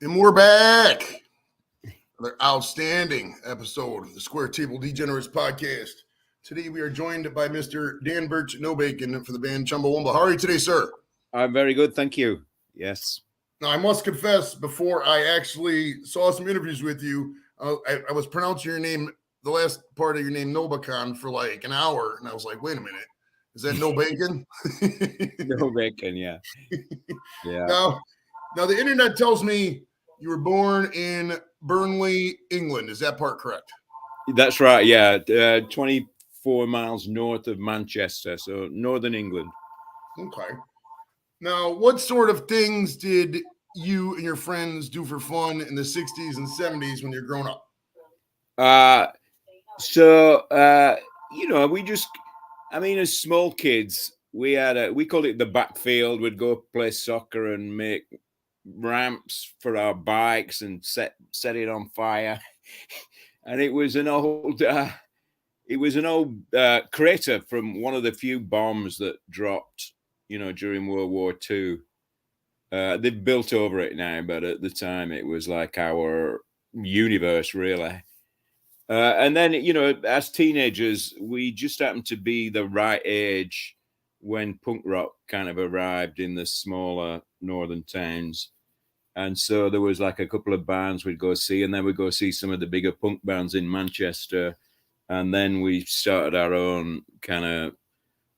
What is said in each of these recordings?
And we're back. Another outstanding episode of the Square Table Degenerates podcast. Today we are joined by Mr. Danbert Nobacon for the band Chumbawamba. How are you today, sir? I'm very good, thank you. Yes. Now, I must confess, before I actually saw some interviews with you, I was pronouncing your name, the last part of your name, Nobacon, for like an hour. And I was like, wait a minute. Is that no bacon? No bacon, yeah. Yeah. Now, the internet tells me you were born in Burnley, England. Is that part correct? That's right, yeah. 24 miles north of Manchester, so northern England. Okay. Now, what sort of things did you and your friends do for fun in the 60s and 70s when you're growing up? As small kids, we called it the backfield. We'd go play soccer and make ramps for our bikes and set it on fire. And it was an old crater from one of the few bombs that dropped, during World War II. They've built over it now, but at the time it was like our universe, really. And then, as teenagers, we just happened to be the right age when punk rock kind of arrived in the smaller northern towns. And so there was like a couple of bands we'd go see, and then we'd go see some of the bigger punk bands in Manchester. And then we started our own kind of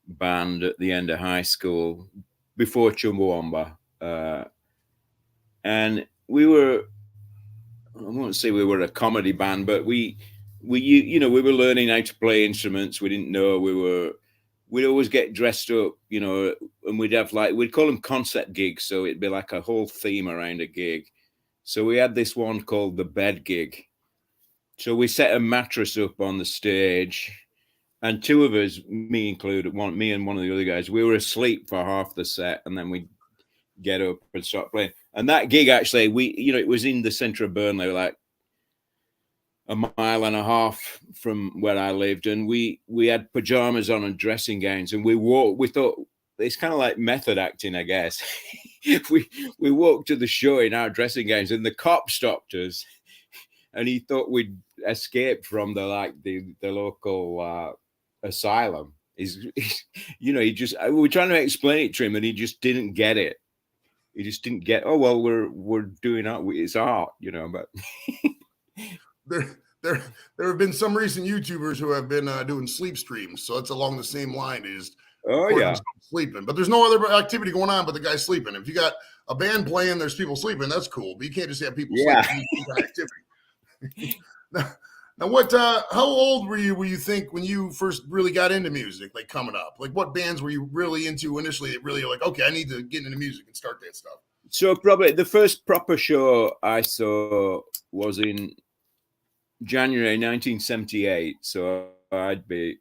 band at the end of high school before Chumbawamba. And we were, I won't say we were a comedy band, but we were learning how to play instruments. We didn't know we'd always get dressed up, and we'd call them concept gigs. So it'd be like a whole theme around a gig. So we had this one called the bed gig. So we set a mattress up on the stage, and two of us, me included, me and one of the other guys, we were asleep for half the set, and then we'd get up and start playing. And that gig, actually, it was in the center of Burnley, like a mile and a half from where I lived, and we had pajamas on and dressing gowns, and we thought it's kind of like method acting, I guess. we walked to the show in our dressing gowns, and the cop stopped us, and he thought we'd escaped from the local asylum. We were trying to explain it to him, and he just didn't get it. He just didn't get. Oh well, we're doing art. It's art, but. There have been some recent YouTubers who have been doing sleep streams, so it's along the same line as sleeping. But there's no other activity going on but the guy sleeping. If you got a band playing, there's people sleeping. That's cool, but you can't just have people sleeping. Activity. Now, what? How old were you think when you first really got into music? Like coming up, like what bands were you really into initially? That really like, okay, I need to get into music and start that stuff. So probably the first proper show I saw was in January 1978, so I'd be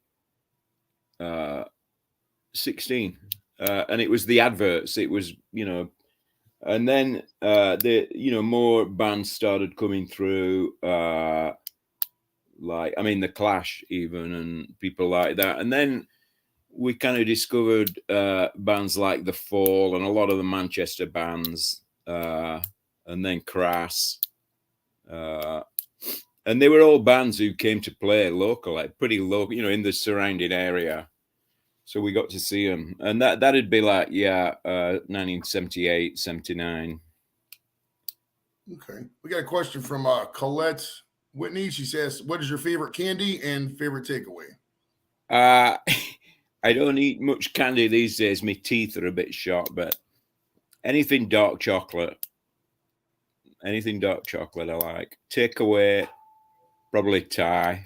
16, and it was the Adverts. It was, and then more bands started coming through, the Clash even, and people like that. And then we kind of discovered bands like The Fall and a lot of the Manchester bands, and then Crass. And they were all bands who came to play local, like pretty local, in the surrounding area. So we got to see them. And that'd be like, 1978, 79. Okay. We got a question from Colette Whitney. She says, what is your favorite candy and favorite takeaway? I don't eat much candy these days. My teeth are a bit shot, but anything dark chocolate I like. Takeaway, probably Thai,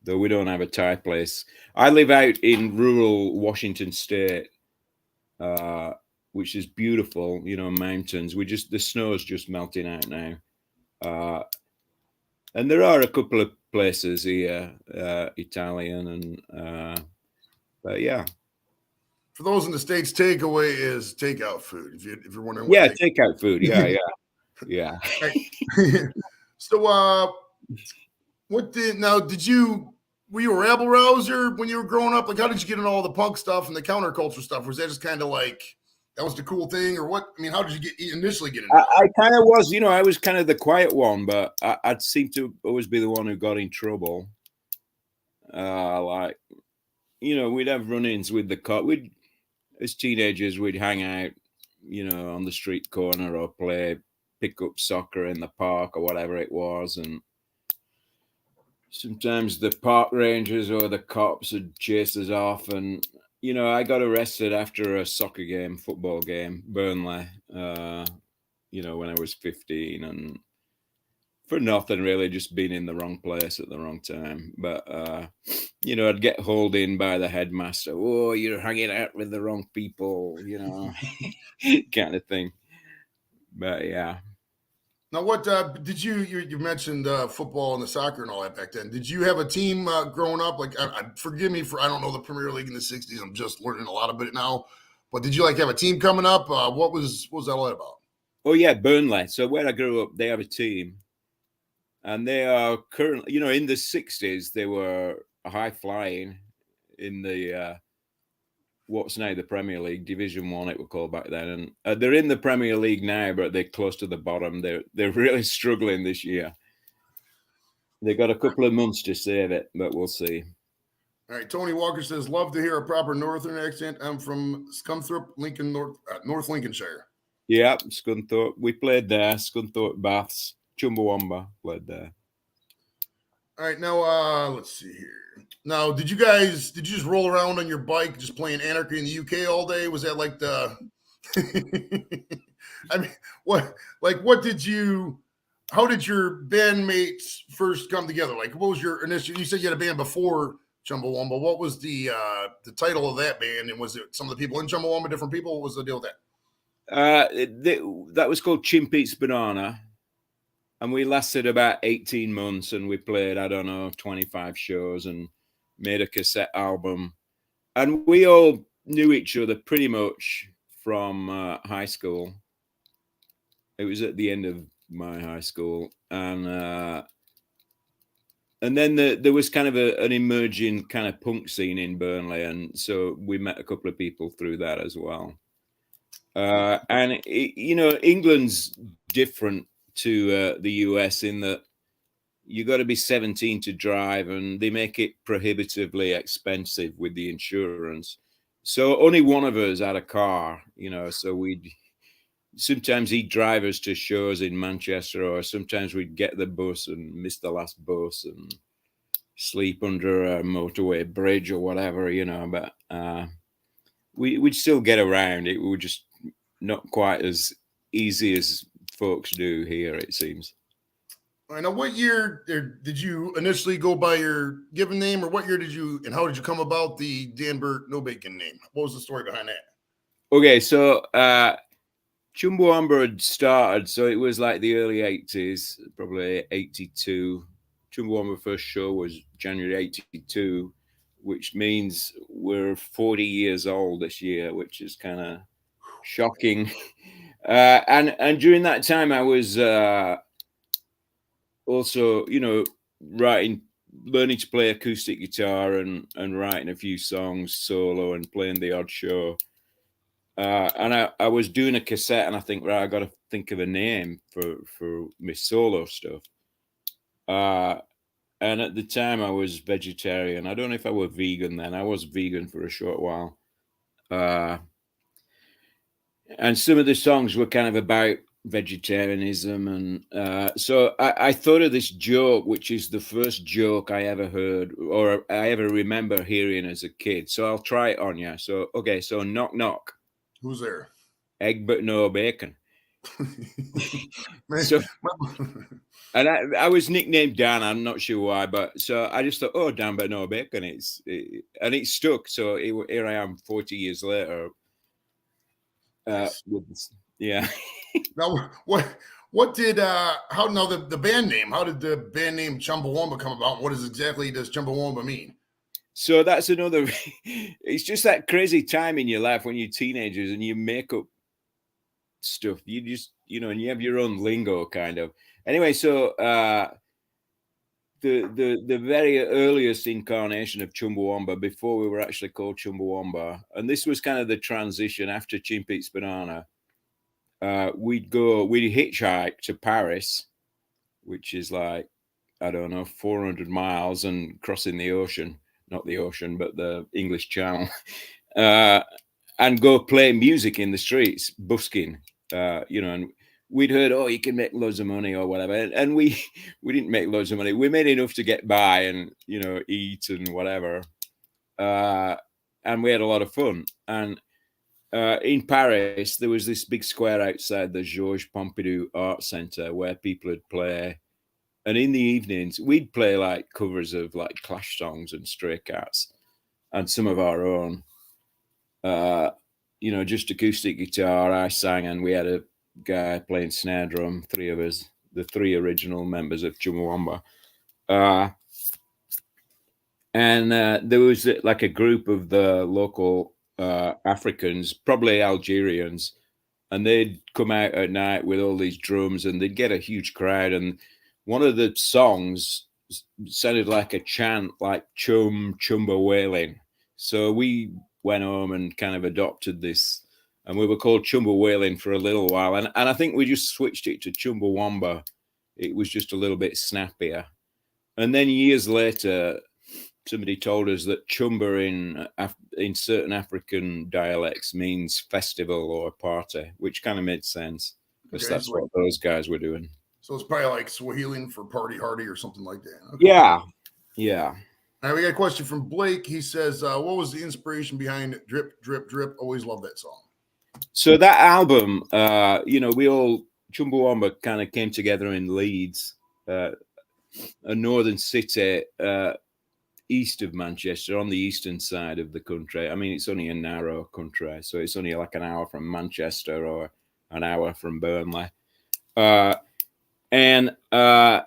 though we don't have a Thai place. I live out in rural Washington State, which is beautiful, mountains. The snow's just melting out now. And there are a couple of places here, Italian, and but yeah. For those in the States, takeaway is takeout food. If you're wondering, takeout food. Yeah. So, were you a rabble rouser when you were growing up? Like, how did you get into all the punk stuff and the counterculture stuff? Was that just kind of like That was the cool thing, or what? I mean, how did you initially get into it? I kind of was, I was kind of the quiet one, but I'd seem to always be the one who got in trouble. Like, we'd have run-ins with the cop. As teenagers, we'd hang out, on the street corner or pick up soccer in the park or whatever it was. And sometimes the park rangers or the cops would chase us off. And, I got arrested after a football game, Burnley, when I was 15, and for nothing really, just being in the wrong place at the wrong time. But, I'd get hauled in by the headmaster. Oh, you're hanging out with the wrong people, kind of thing. But yeah. Now, what did you mentioned football and the soccer and all that back then? Did you have a team growing up? Like, forgive me for I don't know the Premier League in the '60s. I'm just learning a lot about it now. But did you have a team coming up? What was that all about? Oh yeah, Burnley. So where I grew up, they have a team, and they are currently, in the '60s, they were high flying in the what's now the Premier League, Division 1 it was called back then, and they're in the Premier League now, but they're close to the bottom. They're really struggling this year. They got a couple of months to save it, but we'll see. All right, Tony Walker says, "Love to hear a proper Northern accent. I'm from Scunthorpe, North Lincolnshire." Yeah, Scunthorpe. We played there. Scunthorpe Baths, Chumbawamba played there. All right, now let's see here. Now, did you just roll around on your bike just playing Anarchy in the UK all day? Was that like the I mean, how did your bandmates first come together? Like, what was your initial? You said you had a band before Chumbawamba. What was the title of that band? And was it some of the people in Chumbawamba, different people? What was the deal with that? That was called Chimp Eats Banana. And we lasted about 18 months, and we played, 25 shows and made a cassette album. And we all knew each other pretty much from high school. It was at the end of my high school. And then there was kind of an emerging kind of punk scene in Burnley. And so we met a couple of people through that as well. And, England's different to the US in that you got to be 17 to drive, and they make it prohibitively expensive with the insurance. So only one of us had a car, so sometimes he'd drive us to shows in Manchester, or sometimes we'd get the bus and miss the last bus and sleep under a motorway bridge or whatever, but we'd still get around. It was just not quite as easy as folks do here, it seems. All right, now, what year did you initially go by your given name, or what year and how did you come about the Danbert Nobacon name? What was the story behind that? Okay, so Chumbawamba had started, so it was like the early 80s, probably 82. Chumbawamba first show was January 82, which means we're 40 years old this year, which is kind of shocking. And during that time, I was also, learning to play acoustic guitar and writing a few songs solo and playing the odd show. And I was doing a cassette, and I think, right, I got to think of a name for my solo stuff. And at the time, I was vegetarian. I don't know if I was vegan then. I was vegan for a short while. And some of the songs were kind of about vegetarianism. And so I thought of this joke, which is the first joke I ever heard or I ever remember hearing as a kid. So I'll try it on you. So, okay. So knock, knock. Who's there? Egg, but no bacon. So, and I was nicknamed Dan. I'm not sure why, but so I just thought, oh, Dan, but no bacon. And it stuck. So here I am 40 years later. Yeah. Now, what did how now the band name? How did the band name Chumbawamba come about? What exactly does Chumbawamba mean? So that's another. It's just that crazy time in your life when you're teenagers and you make up stuff. You just and you have your own lingo, kind of. Anyway, so the very earliest incarnation of Chumbawamba, before we were actually called Chumbawamba, and this was kind of the transition after Chimpeats Banana. We'd hitchhike to Paris, which is like, I don't know, 400 miles, and crossing the ocean, not the ocean, but the English Channel, and go play music in the streets, busking, and we'd heard, oh, you can make loads of money or whatever. And we didn't make loads of money. We made enough to get by and, eat and whatever. And we had a lot of fun. And in Paris, there was this big square outside the Georges Pompidou Art Center where people would play. And in the evenings, we'd play like covers of like Clash songs and Stray Cats and some of our own, just acoustic guitar. I sang, and we had a guy playing snare drum, three of us, the three original members of Chumbawamba. And there was like a group of the local Africans, probably Algerians, and they'd come out at night with all these drums, and they'd get a huge crowd. And one of the songs sounded like a chant, like Chumba wailing. So we went home and kind of adopted this, and we were called Chumba wailing for a little while. And I think we just switched it to Chumbawamba. It was just a little bit snappier. And then years later, somebody told us that Chumba in certain African dialects means festival or party, which kind of made sense, because that's what those guys were doing. So it's probably like Swahili for party hardy or something like that. Okay. Yeah. All right, we got a question from Blake. He says, what was the inspiration behind Drip, Drip, Drip? Always loved that song. So that album, Chumbawamba kind of came together in Leeds, a northern city, east of Manchester, on the eastern side of the country. I mean, it's only a narrow country, so it's only like an hour from Manchester or an hour from Burnley. And a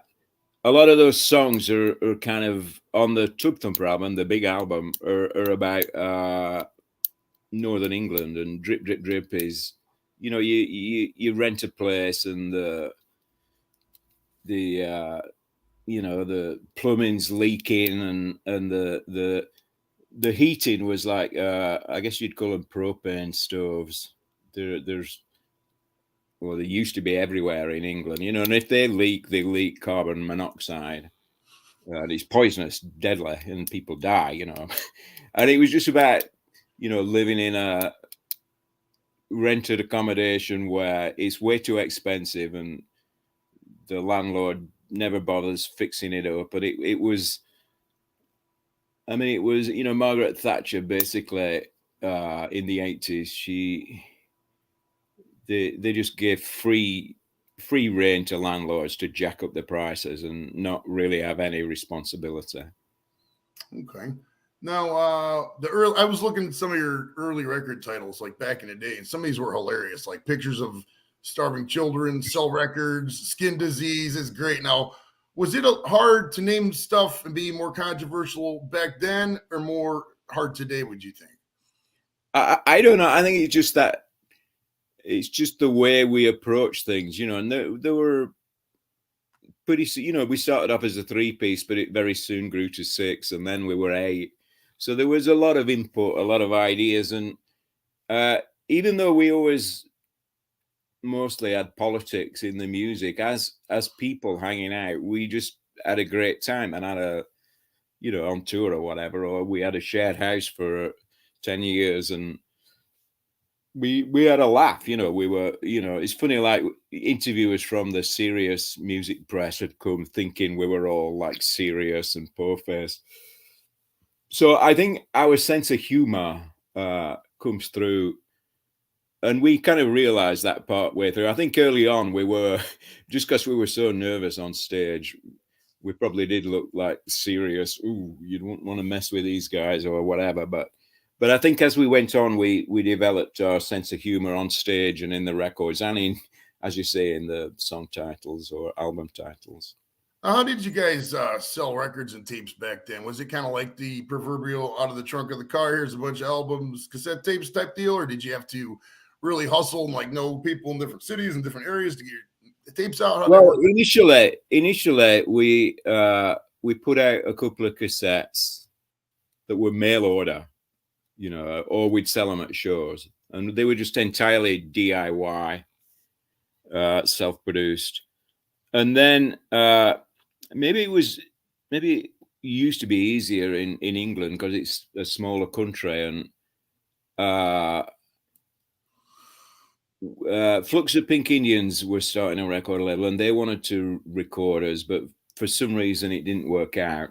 lot of those songs are kind of on the Tubthumping album, the big album, are about Northern England. And Drip, Drip, Drip is, you rent a place, and the plumbing's leaking, and the heating was like, I guess you'd call them propane stoves. They used to be everywhere in England, and if they leak carbon monoxide, and it's poisonous, deadly, and people die, And it was just about, living in a rented accommodation where it's way too expensive, and the landlord never bothers fixing it up. But it was, Margaret Thatcher basically in the 80s, they just gave free rein to landlords to jack up the prices and not really have any responsibility. Okay. Now, I was looking at some of your early record titles, like back in the day, and some of these were hilarious, like Pictures of Starving Children, Sell Records, Skin Disease is great. Now, was it hard to name stuff and be more controversial back then, or more hard today, would you think? I don't know. I think it's just that it's just the way we approach things, and there were pretty, we started off as a 3-piece, but it very soon grew to 6, and then we were 8. So there was a lot of input, a lot of ideas. And even though we always mostly had politics in the music, as people hanging out, we just had a great time and had on tour or whatever, or we had a shared house for 10 years and we had a laugh. We were, it's funny, like interviewers from the serious music press had come thinking we were all like serious and po-faced. So I think our sense of humor comes through, and we kind of realized that part way through. I think early on we were, just because we were so nervous on stage, we probably did look like serious. Ooh, you don't want to mess with these guys or whatever. But I think as we went on, we developed our sense of humor on stage and in the records, and in, as you say, in the song titles or album titles. How did you guys sell records and tapes back then? Was it kind of like the proverbial out of the trunk of the car, here's a bunch of albums, cassette tapes type deal? Or did you have to really hustle and like know people in different cities and different areas to get your tapes out? Well, initially we we put out a couple of cassettes that were mail order, you know, or we'd sell them at shows, and they were just entirely DIY, self-produced. And then maybe it used to be easier in England because it's a smaller country, and Flux of Pink Indians were starting a record label, and they wanted to record us, but for some reason it didn't work out.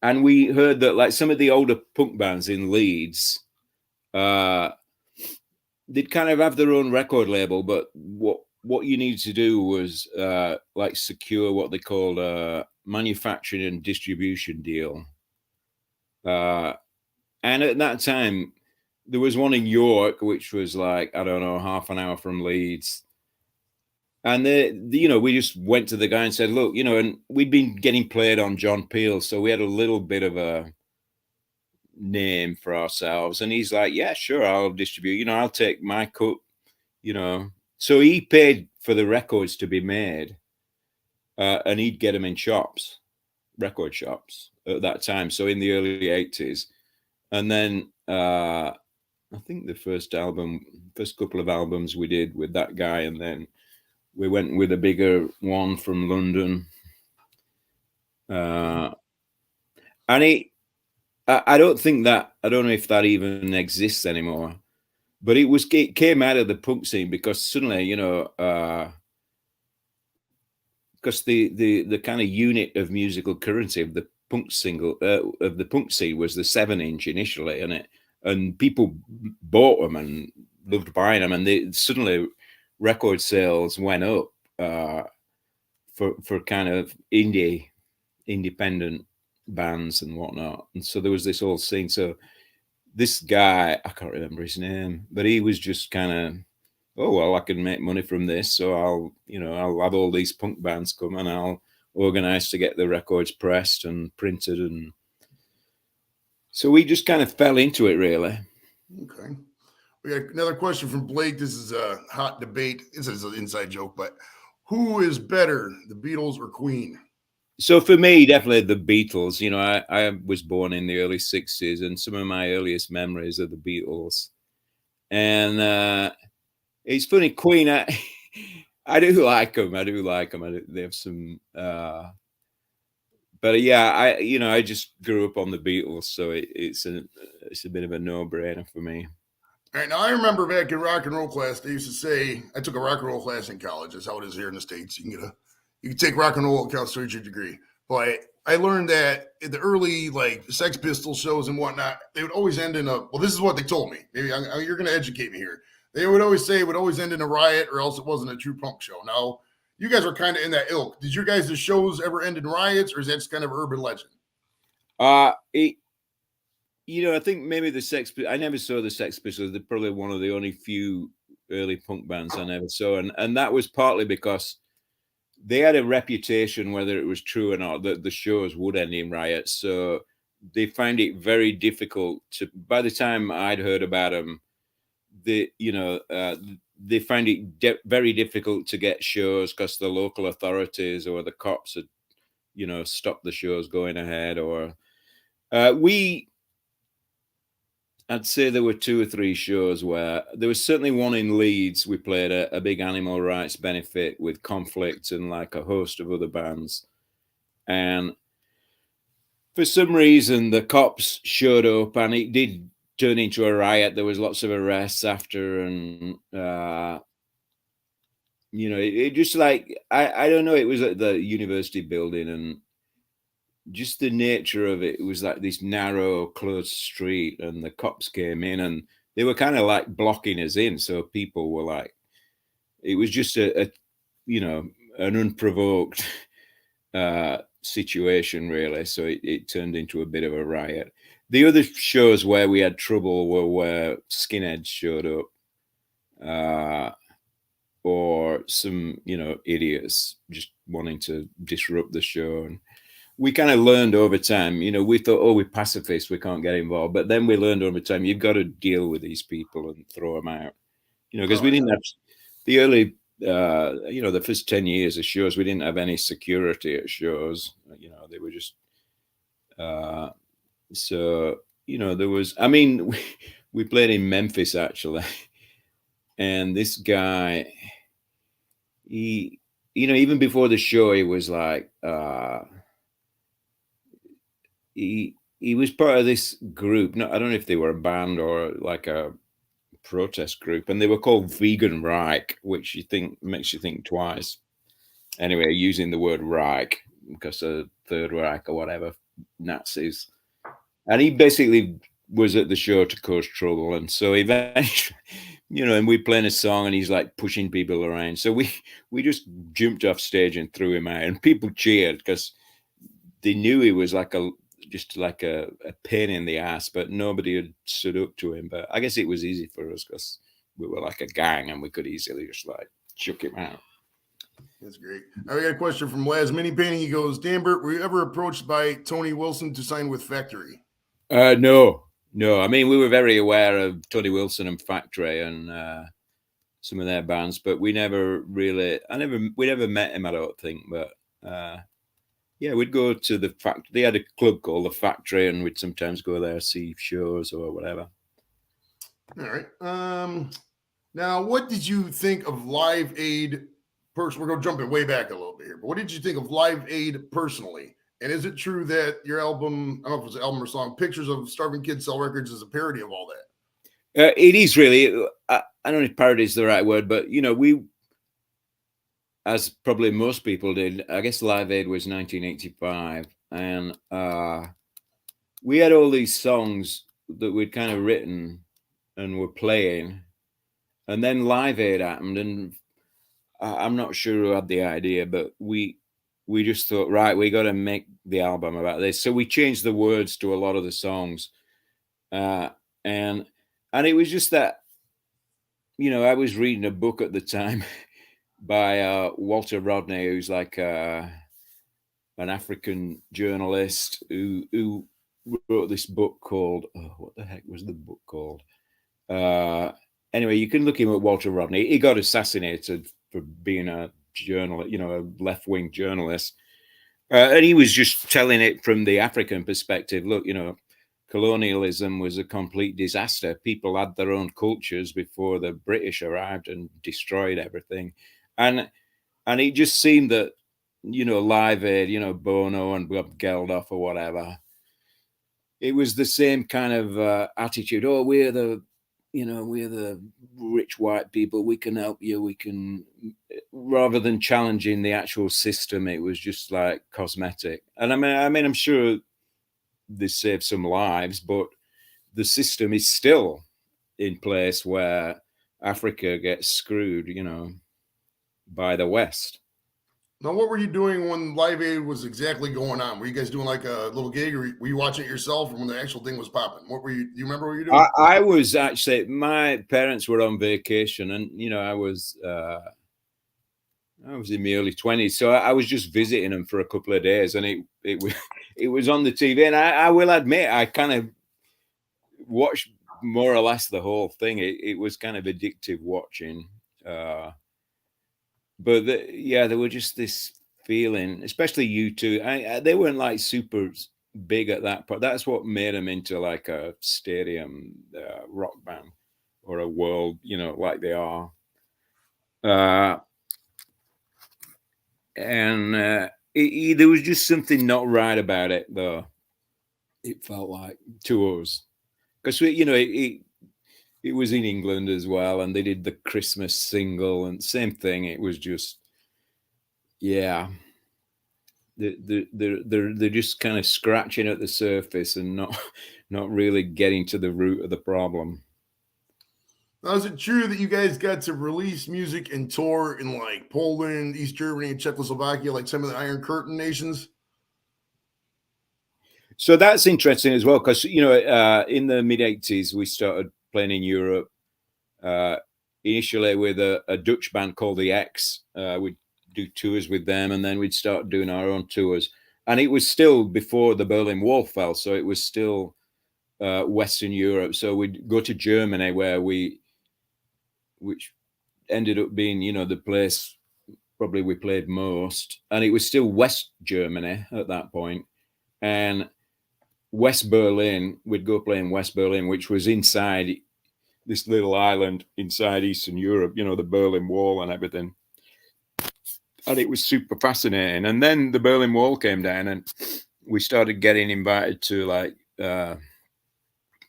And we heard that like some of the older punk bands in Leeds, they'd kind of have their own record label, but what you needed to do was like secure what they called a manufacturing and distribution deal. And at that time, there was one in York, which was like, I don't know, half an hour from Leeds. And we just went to the guy and said, look, you know, and we'd been getting played on John Peel, so we had a little bit of a name for ourselves. And he's like, yeah, sure, I'll distribute, you know, I'll take my cut, you know. So he paid for the records to be made, and he'd get them in shops, record shops at that time. So in the early 80s. And then I think the first couple of albums we did with that guy, and then we went with a bigger one from London. And I don't know if that even exists anymore, but it came out of the punk scene because suddenly, you know, because the kind of unit of musical currency of the punk scene was the 7-inch initially, and people bought them and loved buying them, and suddenly record sales went up for kind of independent bands and whatnot. And so there was this whole scene. So this guy, I can't remember his name, but he was just kind of, oh, well, I can make money from this, so I'll have all these punk bands come and I'll organize to get the records pressed and printed. And so we just kind of fell into it, really. Okay. We got another question from Blake. This is a hot debate. This is an inside joke, but who is better, the Beatles or Queen? So for me, definitely the Beatles. You know, I was born in the early 60s, and some of my earliest memories are the Beatles. And it's funny, Queen, I do like them. They have some, but yeah, I just grew up on the Beatles, so it's a bit of a no-brainer for me. All right, now I remember back in rock and roll class, they used to say, I took a rock and roll class in college. That's how it is here in the States. You can take rock and roll accounts towards your degree. But I learned that in the early Sex Pistols shows and whatnot, they would always end in this is what they told me. Maybe you're going to educate me here. They would always say it would always end in a riot, or else it wasn't a true punk show. Now, you guys are kind of in that ilk. Did your guys' shows ever end in riots, or is that just kind of urban legend? I think maybe I never saw the Sex Pistols. They're probably one of the only few early punk bands I never saw. And that was partly because they had a reputation, whether it was true or not, that the shows would end in riots. So they found it very difficult by the time I'd heard about them, they found it very difficult to get shows because the local authorities or the cops had, stopped the shows going ahead. Or I'd say there were 2 or 3 shows where there was certainly one in Leeds. We played a big animal rights benefit with Conflict and like a host of other bands. And for some reason, the cops showed up and it did turn into a riot. There was lots of arrests after. And, it just like, I don't know, it was at the university building, and just the nature of it was like this narrow, closed street, and the cops came in and they were kind of like blocking us in. So people were like, it was just an unprovoked situation, really. So it turned into a bit of a riot. The other shows where we had trouble were where skinheads showed up, or some, idiots just wanting to disrupt the show. And we kind of learned over time, we thought, we're pacifists, we can't get involved. But then we learned over time, you've got to deal with these people and throw them out, because we didn't have the early, the first 10 years of shows, we didn't have any security at shows. They were just So, there was, I mean, we played in Memphis actually. And this guy, he, even before the show, he was like, he was part of this group. No, I don't know if they were a band or like a protest group, and they were called Vegan Reich, which makes you think twice. Anyway, using the word Reich because of Third Reich or whatever, Nazis. And he basically was at the show to cause trouble. And so eventually, and we playing a song and he's like pushing people around. So we just jumped off stage and threw him out, and people cheered because they knew he was just like a pain in the ass, but nobody had stood up to him. But I guess it was easy for us because we were like a gang and we could easily just like chuck him out. That's great. I got a question from Laz Mini Painting. He goes, Danbert, were you ever approached by Tony Wilson to sign with Factory? No. I mean, we were very aware of Tony Wilson and Factory and some of their bands, but we never really, we never met him, I don't think. But yeah, we'd go to the factory. They had a club called the Factory, and we'd sometimes go there, see shows or whatever. All right. Now, what did you think of Live Aid? We're going to jump way back a little bit here, but what did you think of Live Aid personally? And is it true that your album, I don't know if it was an album or song, Pictures of Starving Kids Sell Records, is a parody of all that? It is really. I don't know if parody is the right word, but, we, as probably most people did, I guess Live Aid was 1985. And we had all these songs that we'd kind of written and were playing. And then Live Aid happened, and I'm not sure who had the idea, but we just thought, right, we got to make the album about this. So we changed the words to a lot of the songs. And it was just that, I was reading a book at the time by Walter Rodney, who's like an African journalist who wrote this book called, what the heck was the book called? Anyway, you can look him up, Walter Rodney. He got assassinated for being a journalist, a left-wing journalist. And he was just telling it from the African perspective. Look, colonialism was a complete disaster. People had their own cultures before the British arrived and destroyed everything. And it just seemed that, Live Aid, Bono and Bob Geldof or whatever, it was the same kind of attitude. Oh, we're the rich white people. We can help you. We can, rather than challenging the actual system, it was just like cosmetic. And I mean, I'm sure this saved some lives, but the system is still in place where Africa gets screwed, by the West. Now, what were you doing when Live Aid was exactly going on? Were you guys doing like a little gig, or were you watching it yourself, or when the actual thing was popping? What were you? Do you remember what you were doing? I was actually, my parents were on vacation, and I was in my early 20s, so I was just visiting them for a couple of days, and it was on the TV, and I will admit I kind of watched more or less the whole thing. It was kind of addictive watching. But there were just this feeling, especially you two. They weren't like super big at that point. That's what made them into like a stadium rock band or a world, like they are. There was just something not right about it, though. It felt like to us, because it was in England as well, and they did the Christmas single, and same thing. It was just, they're just kind of scratching at the surface and not really getting to the root of the problem. Now, is it true that you guys got to release music and tour in like Poland, East Germany, and Czechoslovakia, like some of the Iron Curtain nations? So that's interesting as well, because in the mid-80s we started playing in Europe, initially with a Dutch band called the X. We'd do tours with them, and then we'd start doing our own tours. And it was still before the Berlin Wall fell, so it was still Western Europe. So we'd go to Germany, which ended up being, the place probably we played most. And it was still West Germany at that point. And West Berlin. We'd go play in West Berlin, which was inside this little island inside Eastern Europe, you know, the Berlin Wall and everything. And it was super fascinating. And then the Berlin Wall came down and we started getting invited to like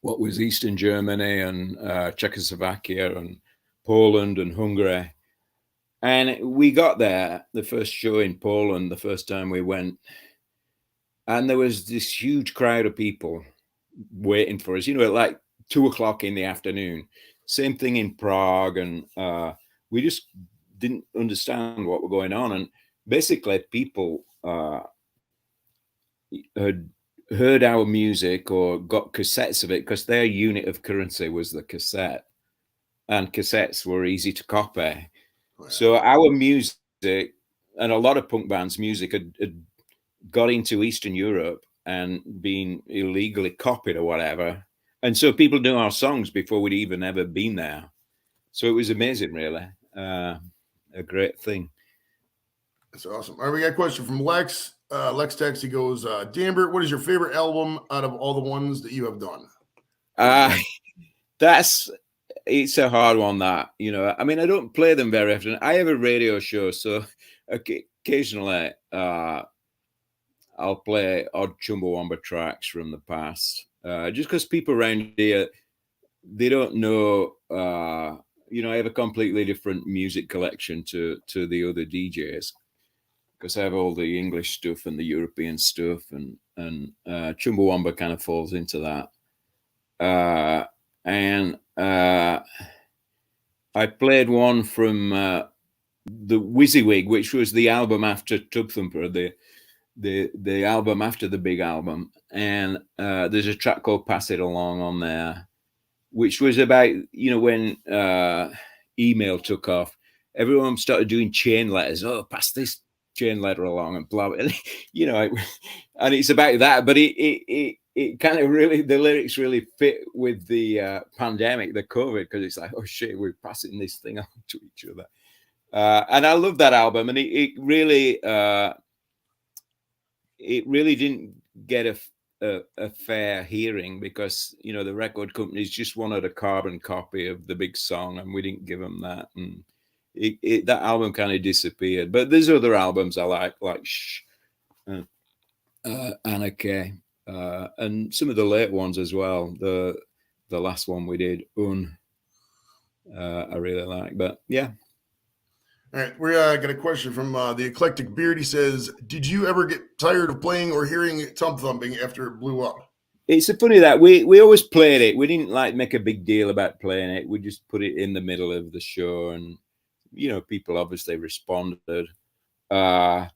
what was Eastern Germany and Czechoslovakia and Poland and Hungary. And we got there, the first show in Poland, the first time we went. And there was this huge crowd of people waiting for us, you know, at like 2:00 in the afternoon. Same thing in Prague. And we just didn't understand what was going on. And basically people had heard our music or got cassettes of it because their unit of currency was the cassette. And cassettes were easy to copy. Wow. So our music and a lot of punk bands' music had got into Eastern Europe and been illegally copied or whatever. And so people knew our songs before we'd even ever been there. So it was amazing, really. A great thing. That's awesome. All right, we got a question from Lex. Lex text, he goes, Danbert, what is your favorite album out of all the ones that you have done? It's a hard one, that, you know. I mean, I don't play them very often. I have a radio show, so occasionally I'll play odd Chumbawamba tracks from the past, just because people around here, they don't know, you know, I have a completely different music collection to the other DJs, because I have all the English stuff and the European stuff, and Chumbawamba kind of falls into that. I played one from the WYSIWYG, which was the album after Tubthumper, the album after the big album. And there's a track called Pass It Along on there, which was about, you know, when email took off, everyone started doing chain letters. Oh, pass this chain letter along and blah, blah. You know, and it's about that, but it kind of really, the lyrics really fit with the pandemic, the COVID, because it's like, oh shit, we're passing this thing on to each other. And I love that album, and it really didn't get a fair hearing, because, you know, the record companies just wanted a carbon copy of the big song, and we didn't give them that, and that album kind of disappeared. But there's other albums I like Shh, Anarchy, and some of the late ones as well. The last one we did, I really like. But yeah. All right, we got a question from the Eclectic Beard. He says, did you ever get tired of playing or hearing Tubthumping after it blew up? It's funny that we always played it. We didn't like make a big deal about playing it. We just put it in the middle of the show, and, you know, people obviously responded. And,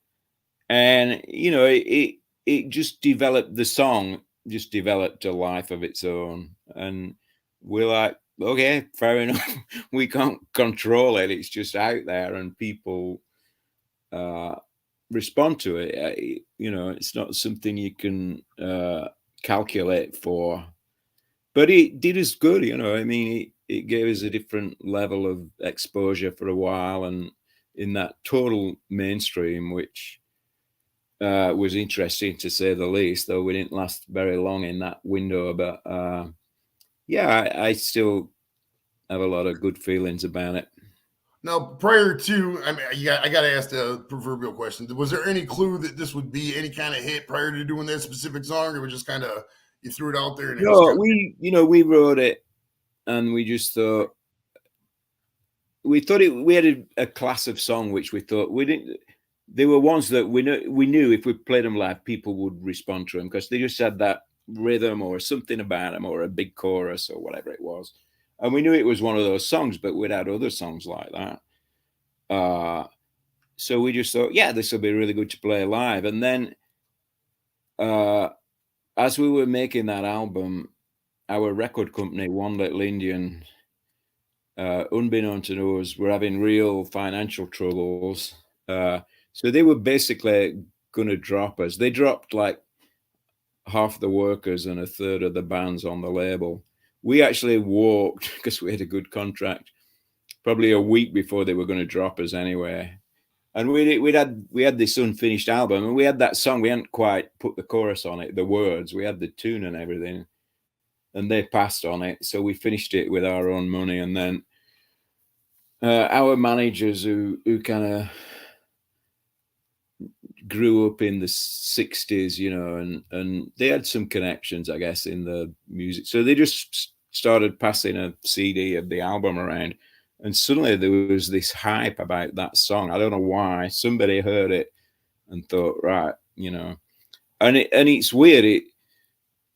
you know, it just developed, the song just developed a life of its own. And we're like, okay, fair enough. We can't control it. It's just out there, and people respond to it. You know, it's not something you can calculate for, but it did us good. You know, I mean, it gave us a different level of exposure for a while, and in that total mainstream, which was interesting to say the least, though we didn't last very long in that window. But yeah, I still have a lot of good feelings about it. Now, prior to, I mean, I got to ask the proverbial question. Was there any clue that this would be any kind of hit prior to doing that specific song, or was just kind of, you threw it out there? And no, we wrote it, and we just thought, we had a class of song which we thought we didn't. There were ones that we knew if we played them live, people would respond to them, because they just had that rhythm or something about them, or a big chorus or whatever it was. And we knew it was one of those songs, but we'd had other songs like that. So we just thought, yeah, this will be really good to play live. And then as we were making that album, our record company, One Little Indian, unbeknown to us, were having real financial troubles. So they were basically going to drop us. They dropped like half the workers and a third of the bands on the label. We actually walked, because we had a good contract, probably a week before they were going to drop us anyway. And we had this unfinished album, and we had that song. We hadn't quite put the chorus on it, the words. We had the tune and everything, and they passed on it. So we finished it with our own money, and then our managers who kind of grew up in the 60s, you know, and they had some connections, I guess, in the music. So they just started passing a CD of the album around, and suddenly there was this hype about that song. I don't know why. Somebody heard it and thought, right, you know, and it's weird.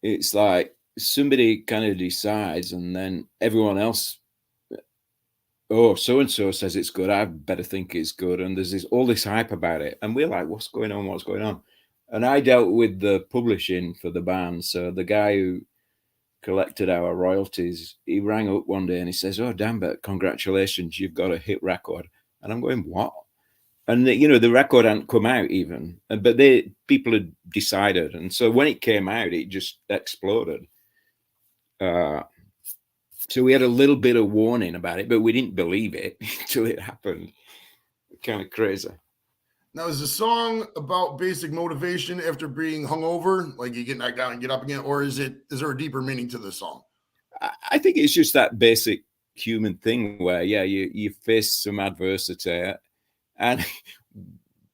It's like somebody kind of decides, and then everyone else, oh, so-and-so says it's good, I better think it's good. And there's all this hype about it. And we're like, what's going on? And I dealt with the publishing for the band. So the guy who collected our royalties, he rang up one day and he says, oh, Danbert, congratulations, you've got a hit record. And I'm going, what? And the record hadn't come out even, but people had decided. And so when it came out, it just exploded. So we had a little bit of warning about it, but we didn't believe it until it happened. Kind of crazy. Now, is the song about basic motivation after being hungover, like you get knocked down and get up again, or is there a deeper meaning to the song? I think it's just that basic human thing where, yeah, you face some adversity, and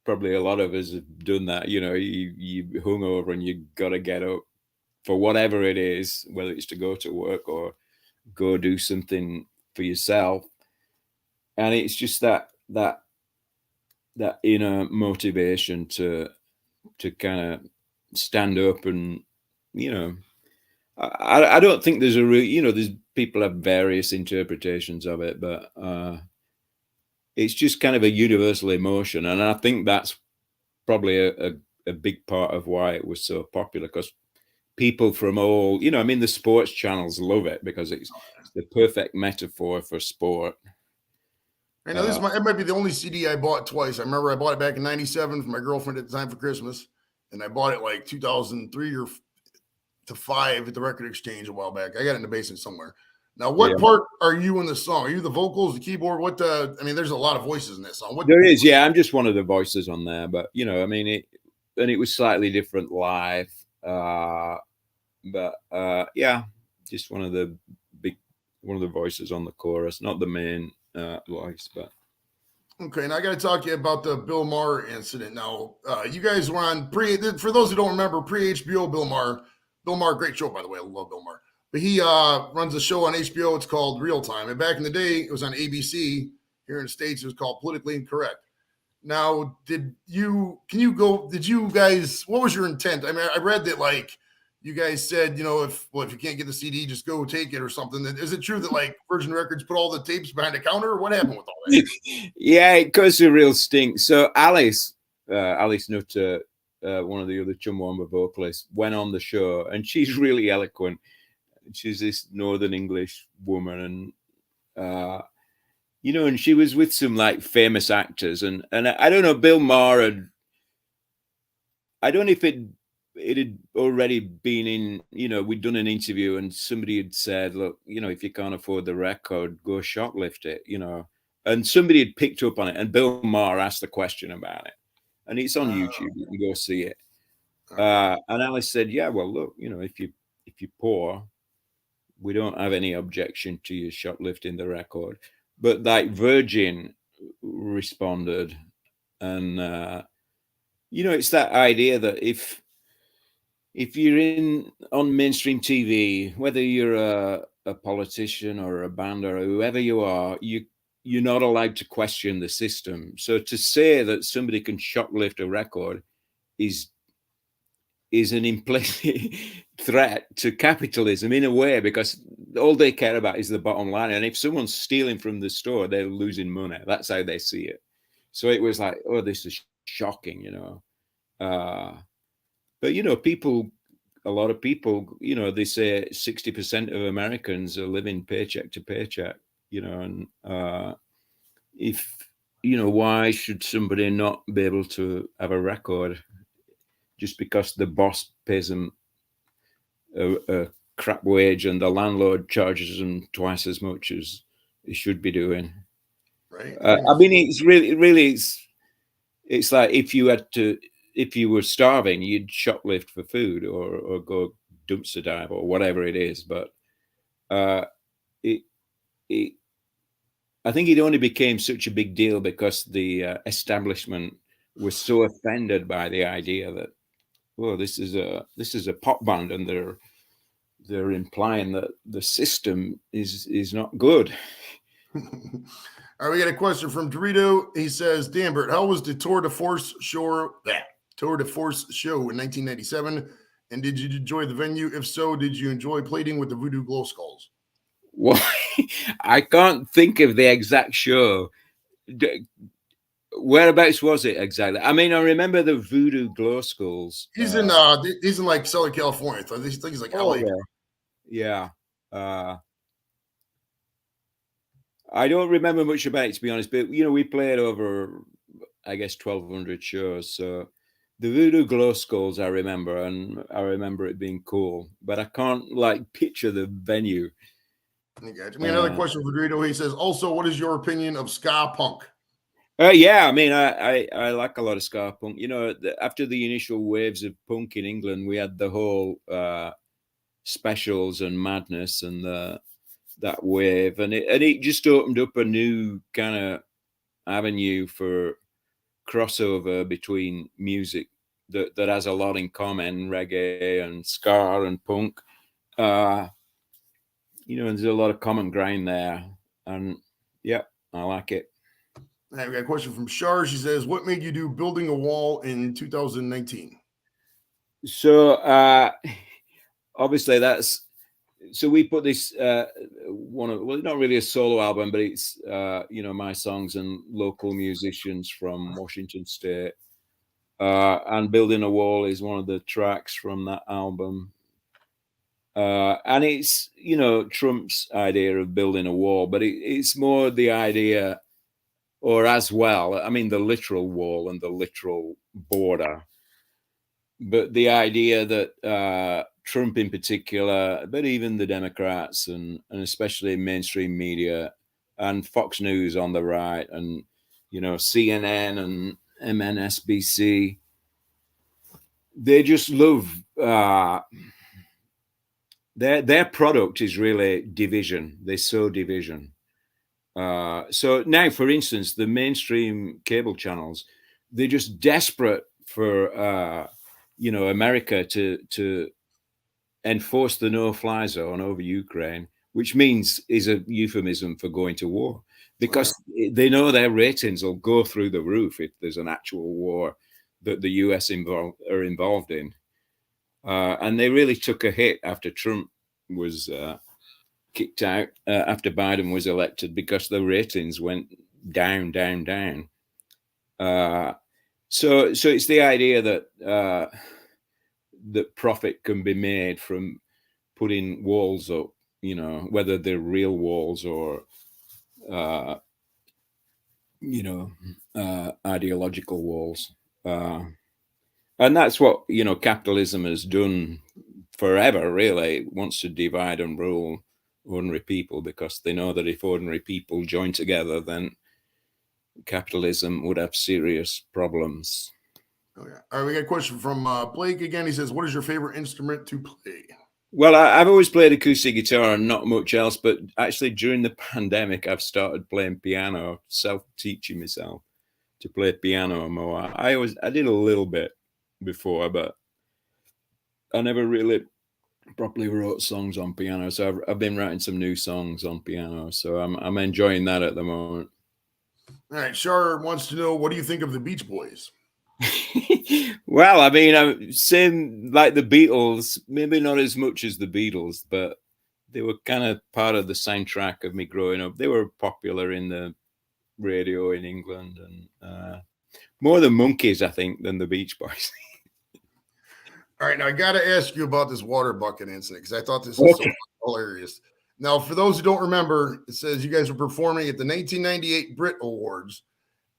probably a lot of us have done that. You know, you hungover and you got to get up for whatever it is, whether it's to go to work or go do something for yourself. And it's just that inner motivation to kind of stand up. And I don't think there's a real, there's people have various interpretations of it, but it's just kind of a universal emotion. And I think that's probably a big part of why it was so popular, because people from all, the sports channels love it because it's the perfect metaphor for sport. Right now, it might be the only CD I bought twice. I remember I bought it back in '97 for my girlfriend at the time for Christmas, and I bought it like 2003 or to 5 at the Record Exchange a while back. I got it in the basement somewhere. Now, what part are you in the song? Are you the vocals, the keyboard? There's a lot of voices in this song. There is, yeah. I'm just one of the voices on there, but it was slightly different live. Yeah, just one of the voices on the chorus, not the main voice. But okay, and I got to talk to you about the Bill Maher incident. Now, you guys were on for those who don't remember, pre-HBO Bill Maher, great show, by the way. I love Bill Maher. But he runs a show on HBO. It's called Real Time. And back in the day, it was on ABC. Here in the States, it was called Politically Incorrect. Now, what was your intent? I mean, I read that you guys said, if you can't get the CD, just go take it or something. Is it true that Virgin Records put all the tapes behind the counter? What happened with all that? Yeah, it caused a real stink. So Alice Nutter, one of the other Chumbawamba vocalists, went on the show, and she's really eloquent. She's this Northern English woman, and and she was with some famous actors, and I don't know, Bill Maher I don't know if it had already been in, we'd done an interview and somebody had said, look, if you can't afford the record, go shoplift it, and somebody had picked up on it, and Bill Maher asked the question about it, and it's on YouTube. You can go see it. And Alice said, yeah, well, look, if you're poor, we don't have any objection to you shoplifting the record. But Virgin responded, and it's that idea that if you're on mainstream TV, whether you're a politician or a band or whoever you are, you're not allowed to question the system. So to say that somebody can shoplift a record is an implicit threat to capitalism in a way, because all they care about is the bottom line. And if someone's stealing from the store, they're losing money. That's how they see it. So it was like, oh, this is shocking, But, a lot of people, they say 60% of Americans are living paycheck to paycheck, and why should somebody not be able to have a record just because the boss pays them a crap wage and the landlord charges them twice as much as he should be doing? Right. It's really, it's like if you were starving, you'd shoplift for food or go dumpster dive or whatever it is. But it I think it only became such a big deal because the establishment was so offended by the idea that, well, this is a pop band, and they're implying that the system is not good. All right, we got a question from Dorito. He says, Danbert, how was the Tour de Force show in 1997? And did you enjoy the venue? If so, did you enjoy plating with the Voodoo Glow Skulls? Well, I can't think of the exact show. Whereabouts was it exactly? I mean, I remember the Voodoo Glow Skulls. He's in like Southern California. I think he's like LA. Yeah. I don't remember much about it, to be honest, but we played over, I guess, 1,200 shows. So the Voodoo Glow Skulls, I remember, and I remember it being cool, but I can't picture the venue. Another question for Dorito. He says, also, what is your opinion of ska punk? Yeah, I mean, I like a lot of ska punk. After the initial waves of punk in England, we had the whole Specials and Madness and that wave, and it just opened up a new kind of avenue for crossover between music that has a lot in common, reggae and ska and punk. And there's a lot of common ground there, and yeah, I like it. All right, we got a question from Shar. She says, what made you do Building a Wall in 2019? So obviously so we put this not really a solo album, but it's my songs and local musicians from Washington State, and Building a Wall is one of the tracks from that album, and it's Trump's idea of building a wall, but it's more the idea, or as well, I mean, the literal wall and the literal border, but the idea that Trump in particular, but even the Democrats and especially mainstream media and Fox News on the right, and CNN and MSNBC, they just love their product is really division. They sow division. So now, for instance, the mainstream cable channels, they're just desperate for America to enforce the no-fly zone over Ukraine, which is a euphemism for going to war, because they know their ratings will go through the roof if there's an actual war that the US are involved in. And they really took a hit after Trump was kicked out, after Biden was elected, because the ratings went down. So it's the idea that that profit can be made from putting walls up, whether they're real walls or ideological walls, and that's what capitalism has done forever. Really, it wants to divide and rule ordinary people, because they know that if ordinary people join together, then capitalism would have serious problems. Oh, yeah. All right, we got a question from Blake again. He says, what is your favorite instrument to play? Well, I've always played acoustic guitar and not much else, but actually during the pandemic, I've started playing piano, self-teaching myself to play piano more. I did a little bit before, but I never really properly wrote songs on piano. So I've been writing some new songs on piano. So I'm enjoying that at the moment. All right, Shar wants to know, what do you think of the Beach Boys? Well, I mean, same like the Beatles, maybe not as much as the Beatles, but they were kind of part of the soundtrack of me growing up. They were popular in the radio in England, and more the Monkees, I think, than the Beach Boys. All right, now I got to ask you about this water bucket incident, because I thought this was so hilarious. Now, for those who don't remember, it says you guys were performing at the 1998 Brit Awards,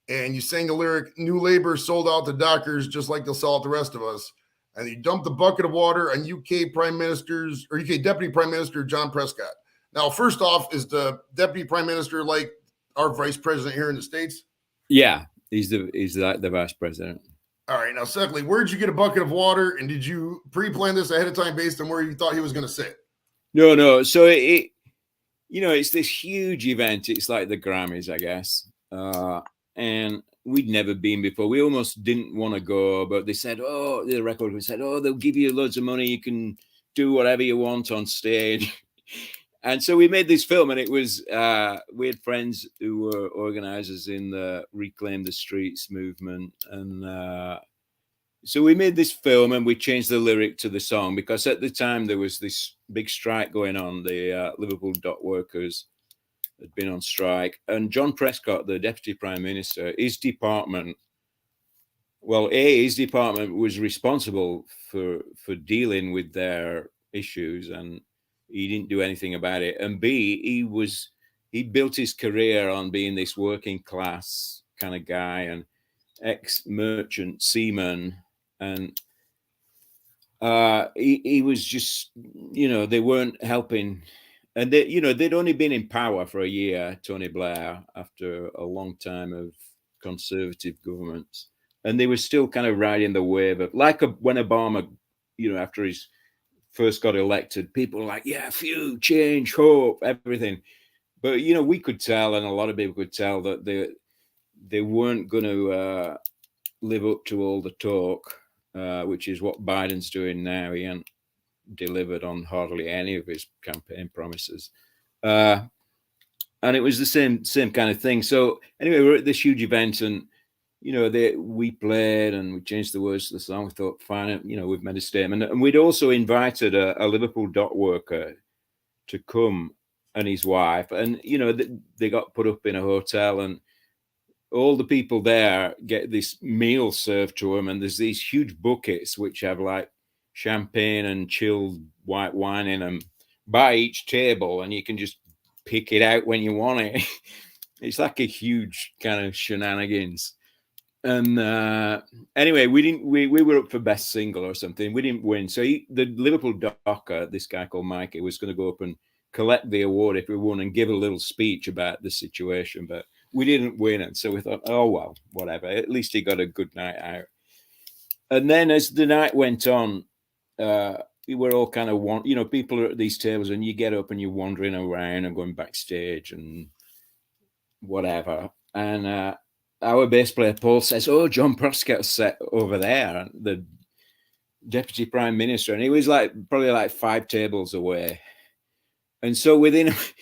and you sang the lyric, "New Labour sold out the Dockers just like they'll sell out the rest of us." And you dumped the bucket of water on UK Deputy Prime Minister John Prescott. Now, first off, is the Deputy Prime Minister like our Vice President here in the States? Yeah, He's the vice president. All right. Now, secondly, where'd you get a bucket of water, and did you pre-plan this ahead of time based on where you thought he was going to sit? No. So it's this huge event. It's like the Grammys, I guess. And we'd never been before. We almost didn't want to go, but they said, the record company said, they'll give you loads of money. You can do whatever you want on stage. And so we made this film, and it was, we had friends who were organizers in the Reclaim the Streets movement. And so we made this film, and we changed the lyric to the song because at the time there was this big strike going on. The Liverpool dock workers had been on strike, and John Prescott, the Deputy Prime Minister, his department was responsible for dealing with their issues, and he didn't do anything about it. And B, he built his career on being this working class kind of guy and ex-merchant seaman. And he was just, they weren't helping. And they'd only been in power for a year, Tony Blair, after a long time of conservative governments. And they were still kind of riding the wave of, when Obama, after his first got elected, people were like, yeah, phew, change, hope, everything. But, we could tell, and a lot of people could tell, that they weren't going to live up to all the talk, which is what Biden's doing now. He hasn't delivered on hardly any of his campaign promises. And it was the same kind of thing. So anyway, we're at this huge event, and we played and we changed the words to the song. We thought, fine, we've made a statement. And we'd also invited a Liverpool dock worker to come, and his wife. And, they got put up in a hotel, and all the people there get this meal served to them. And there's these huge buckets which have like champagne and chilled white wine in them by each table. And you can just pick it out when you want it. It's like a huge kind of shenanigans. And anyway, we were up for best single or something. We didn't win. So the Liverpool docker, this guy called Mikey, was going to go up and collect the award if we won and give a little speech about the situation. But we didn't win. And so we thought, oh, well, whatever. At least he got a good night out. And then as the night went on, we were all kind of, people are at these tables and you get up and you're wandering around and going backstage and whatever. And our bass player, Paul, says, John Prescott's set over there, the Deputy Prime Minister. And he was probably like 5 tables away. And so within 5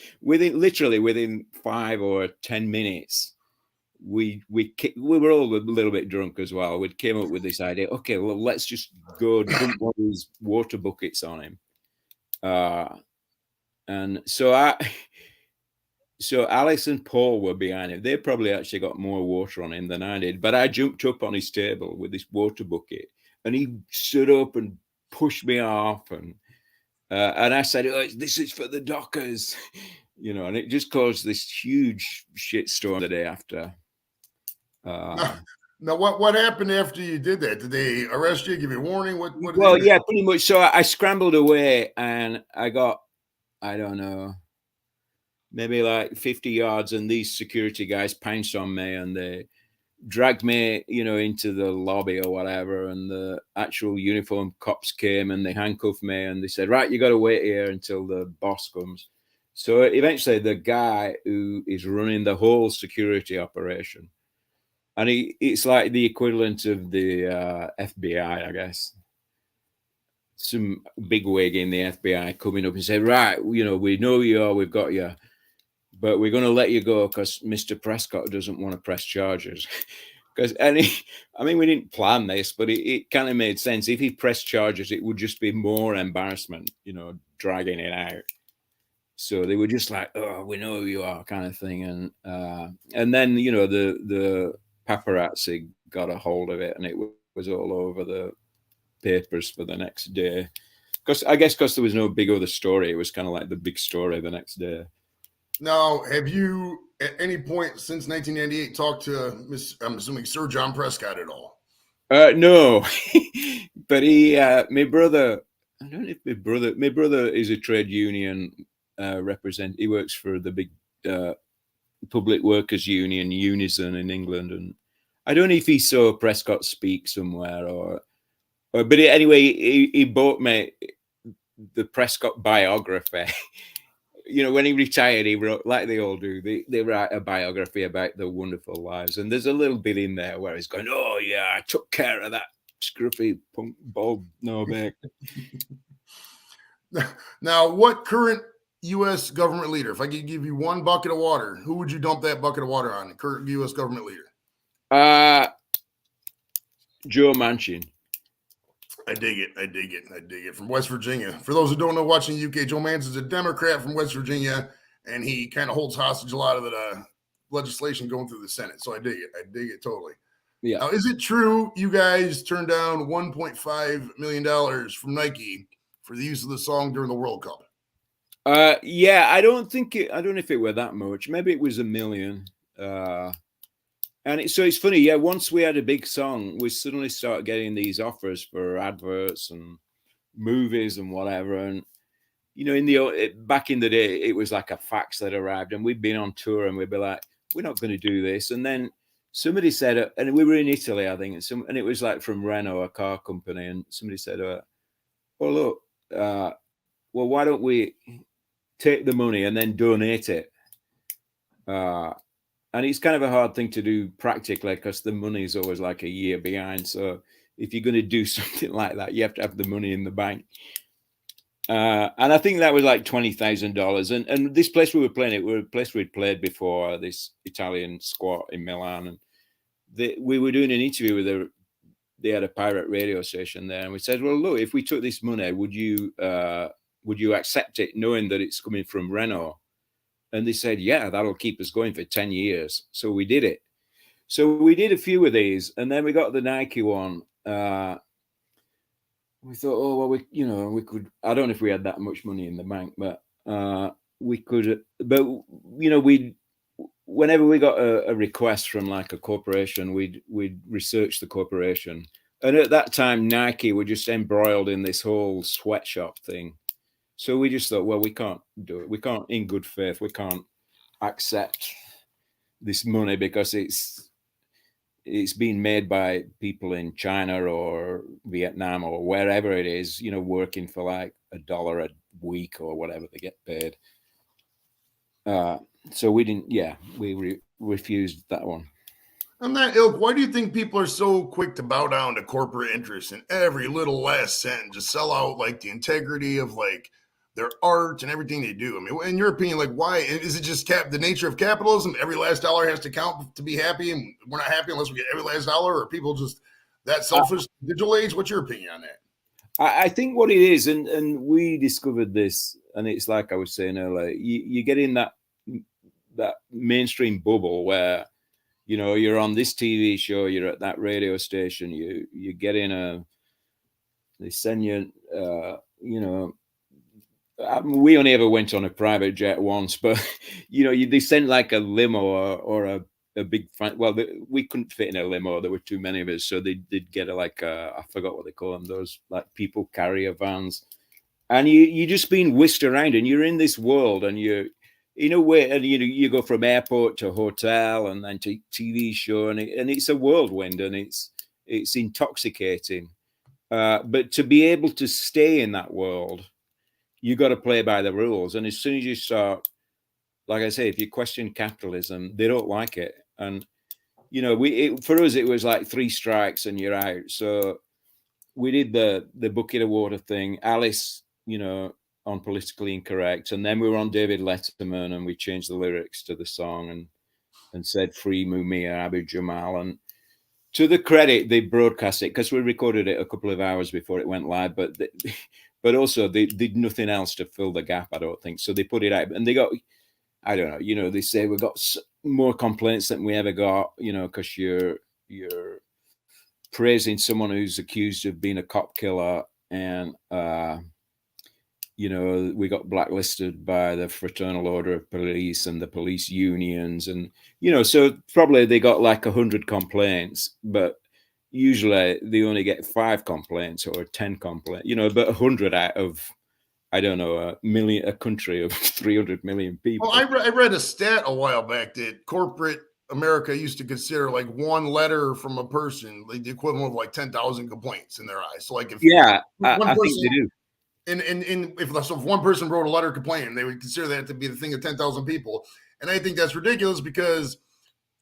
or 10 minutes, we were all a little bit drunk as well. We came up with this idea. Okay, well, let's just go dump one of these water buckets on him. And so Alice and Paul were behind him. They probably actually got more water on him than I did. But I jumped up on his table with this water bucket, and he stood up and pushed me off. And I said, this is for the dockers, and it just caused this huge shitstorm the day after. Now, what happened after you did that? Did they arrest you, give you a warning? What well, yeah, pretty much. So I scrambled away, and I got, I don't know, maybe like 50 yards, and these security guys pounced on me, and they dragged me, into the lobby or whatever. And the actual uniformed cops came and they handcuffed me, and they said, right, you got to wait here until the boss comes. So eventually the guy who is running the whole security operation, and it's like the equivalent of the FBI, I guess. Some bigwig in the FBI coming up and say, right, we know you are, we've got you, but we're going to let you go because Mr. Prescott doesn't want to press charges. We didn't plan this, but it kind of made sense. If he pressed charges, it would just be more embarrassment, dragging it out. So they were just like, oh, we know who you are, kind of thing. And then, the paparazzi got a hold of it, and it was all over the papers for the next day. Because there was no big other story. It was kind of like the big story the next day. Now, have you at any point since 1998 talked to I'm assuming Sir John Prescott at all? No, but my brother, I don't know if my brother is a trade union he works for the big public workers union, Unison in England. And I don't know if he saw Prescott speak somewhere but anyway, he bought me the Prescott biography. You know, when he retired, he wrote, like they all do, they write a biography about their wonderful lives. And there's a little bit in there where he's going, oh, yeah, I took care of that scruffy punk Bob Nobacon. Now, what current U.S. government leader, if I could give you one bucket of water, who would you dump that bucket of water on? The current U.S. government leader? Joe Manchin. I dig it. I dig it. I dig it. From West Virginia. For those who don't know, watching the UK, Joe Manchin's a Democrat from West Virginia, and he kind of holds hostage a lot of the legislation going through the Senate. So I dig it. I dig it totally. Yeah. Now, is it true you guys turned down $1.5 million from Nike for the use of the song during the World Cup? Yeah, I don't know if it were that much. Maybe it was $1 million. And so it's funny, yeah. Once we had a big song, we suddenly started getting these offers for adverts and movies and whatever. And you know, back in the day, it was like a fax that arrived, and we'd been on tour, and we'd be like, "We're not going to do this." And then somebody said, and we were in Italy, I think, and it was like from Renault, a car company, and somebody said, "Well, look, well, why don't we take the money and then donate it?" And it's kind of a hard thing to do practically because the money is always like a year behind. So if you're going to do something like that, you have to have the money in the bank. And I think that was like $20,000. And this place we were playing, it was a place we'd played before, this Italian squat in Milan. And we were doing an interview with they had a pirate radio station there. And we said, well, look, if we took this money, would you accept it knowing that it's coming from Renault? And they said, yeah, that'll keep us going for 10 years. So we did it. So we did a few of these, and then we got the Nike one. We thought, oh, well, we could, I don't know if we had that much money in the bank, but we could, but, you know, whenever we got a request from like a corporation, we'd research the corporation. And at that time, Nike were just embroiled in this whole sweatshop thing. So we just thought, well, we can't do it. We can't, in good faith, we can't accept this money because it's being made by people in China or Vietnam or wherever it is, you know, working for like $1 a week or whatever they get paid. So we didn't, we refused that one. On that ilk, why do you think people are so quick to bow down to corporate interests in every little last cent, just sell out like the integrity of like their art and everything they do? I mean, in your opinion, like, why is it just the nature of capitalism? Every last dollar has to count to be happy, and we're not happy unless we get every last dollar. Or people just that selfish? Digital age. What's your opinion on that? I think what it is, and we discovered this, and it's like I was saying earlier, you get in that mainstream bubble where, you know, you're on this TV show, you're at that radio station, you get in they send you, you know. We only ever went on a private jet once, but you know, they sent like a limo or a big well, we couldn't fit in a limo. There were too many of us, so they did get I forgot what they call them, those like people carrier vans, and you just being whisked around, and you're in this world, and you're in a way, and you go from airport to hotel and then to TV show, and it's a whirlwind, and it's intoxicating, but to be able to stay in that world, you got to play by the rules. And as soon as you start, like I say, if you question capitalism, they don't like it. And, you know, for us, it was like 3 strikes and you're out. So we did the bucket of water thing, Alice, you know, on Politically Incorrect. And then we were on David Letterman, and we changed the lyrics to the song and said, free Mumia Abu Jamal. And to the credit, they broadcast it because we recorded it a couple of hours before it went live. But also they did nothing else to fill the gap, I don't think. So they put it out, and they got, I don't know, you know, they say we got more complaints than we ever got, you know, because you're praising someone who's accused of being a cop killer, and you know, we got blacklisted by the Fraternal Order of Police and the police unions, and you know, so probably they got like 100 complaints, but usually they only get 5 complaints or 10 complaints, you know, but 100 out of, I don't know, a country of 300 million people. Well, I read a stat a while back that corporate America used to consider like one letter from a person, like the equivalent of like 10,000 complaints in their eyes. So like if I think they do. If one person wrote a letter complaining, they would consider that to be the thing of 10,000 people. And I think that's ridiculous because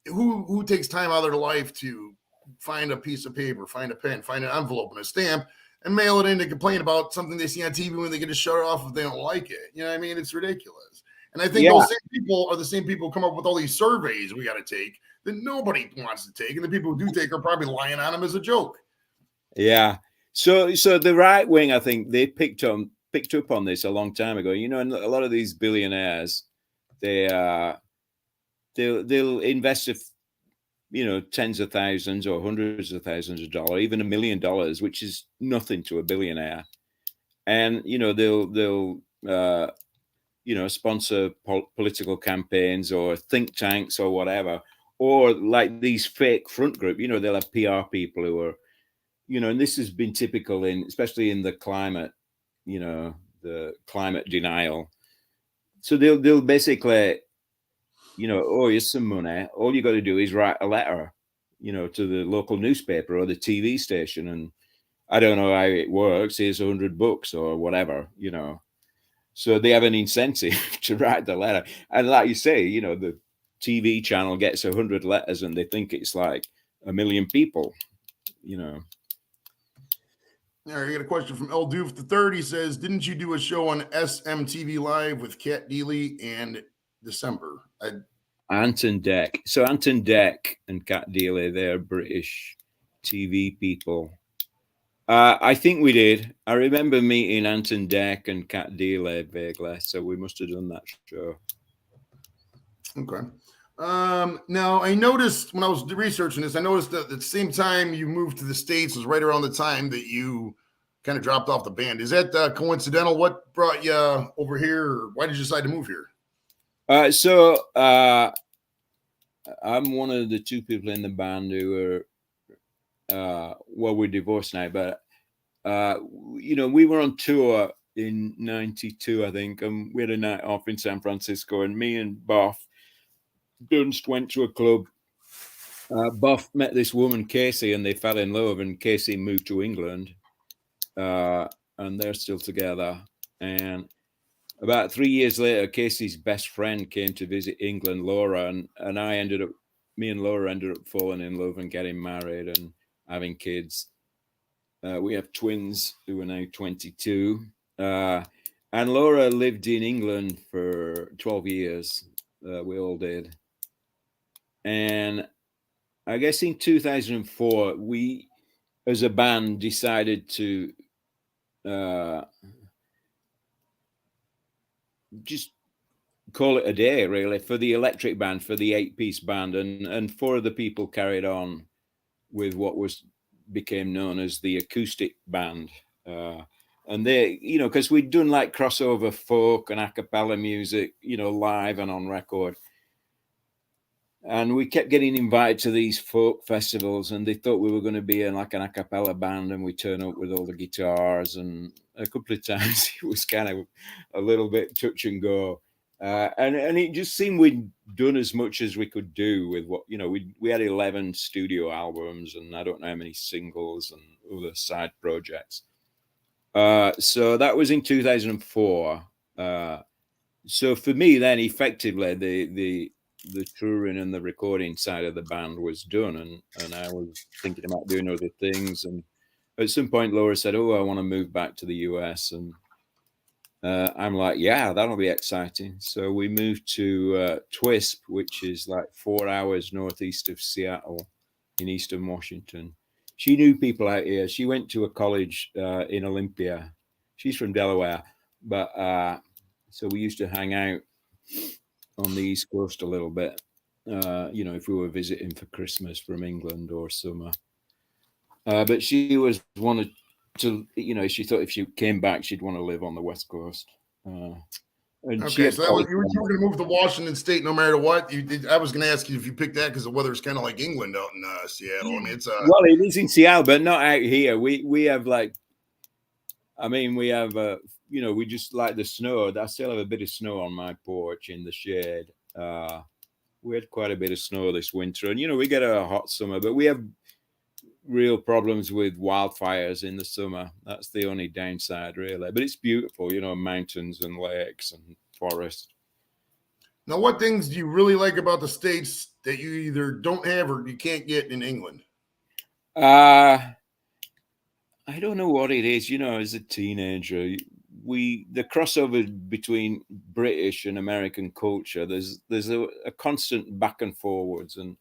who takes time out of their life to find a piece of paper, find a pen, find an envelope and a stamp and mail it in to complain about something they see on TV when they get to shut it off if they don't like it. You know what I mean? It's ridiculous. And I think those same people are the same people who come up with all these surveys we got to take that nobody wants to take. And the people who do take are probably lying on them as a joke. Yeah. So the right wing, I think they picked up on this a long time ago. You know, and a lot of these billionaires, they'll invest tens of thousands or hundreds of thousands of dollars, even $1 million, which is nothing to a billionaire. And they'll sponsor political campaigns or think tanks or whatever, or like these fake front group. They'll have PR people who are, and this has been typical especially in the climate, the climate denial. So they'll basically, oh, here's some money. All you got to do is write a letter, to the local newspaper or the TV station. And I don't know how it works. Here's $100 or whatever, So they have an incentive to write the letter. And like you say, the TV channel gets 100 letters and they think it's like 1 million people, All right, I got a question from El Doof the Third. He says, "Didn't you do a show on SMTV Live with Kat Deely in December?" Anton Deck. So Anton Deck and Kat Deely, they're British TV people. I think we did. I remember meeting Anton Deck and Kat Deely vaguely, so we must have done that show. Okay. Now I noticed when I was researching this, I noticed that at the same time you moved to the States was right around the time that you kind of dropped off the band. Is that coincidental? What brought you over here? Or why did you decide to move here? I'm one of the two people in the band who are, we're divorced now, but, we were on tour in 92, I think, and we had a night off in San Francisco, and me and Boff Dunst went to a club. Boff met this woman, Casey, and they fell in love, and Casey moved to England, and they're still together. And about 3 years later, Casey's best friend came to visit England, Laura, and me and Laura ended up falling in love and getting married and having kids. We have twins who are now 22. And Laura lived in England for 12 years. We all did. And I guess in 2004, we, as a band, decided to just call it a day, really, for the electric band, for the 8-piece band, and 4 of the people carried on with what became known as the acoustic band. And they, because we'd done like crossover folk and a cappella music, live and on record. And we kept getting invited to these folk festivals, and they thought we were going to be like an a cappella band, and we turn up with all the guitars. And a couple of times it was kind of a little bit touch and go. And it just seemed we'd done as much as we could do with what, we had 11 studio albums, and I don't know how many singles and other side projects. So that was in 2004. So for me then, effectively, the touring and the recording side of the band was done, and I was thinking about doing other things. And at some point, Laura said, "Oh, I want to move back to the US," and I'm like, "Yeah, that'll be exciting." So we moved to Twisp, which is like 4 hours northeast of Seattle, in eastern Washington. She knew people out here. She went to a college in Olympia. She's from Delaware, but so we used to hang out on the East Coast a little bit, if we were visiting for Christmas from England or summer. But she wanted to, she thought if she came back, she'd want to live on the West Coast. Okay, so you were going to move to Washington State no matter what. I was going to ask you if you picked that because the weather's kind of like England out in Seattle. I mean, it's well, it is in Seattle, but not out here. We have we have we just like the snow. I still have a bit of snow on my porch in the shade. we had quite a bit of snow this winter, and we get a hot summer, but we have real problems with wildfires in the summer. That's the only downside, really. But it's beautiful, mountains and lakes and forests. Now, what things do you really like about the States that you either don't have or you can't get in England? I don't know what it is. As a teenager, the crossover between British and American culture, there's a constant back and forwards, and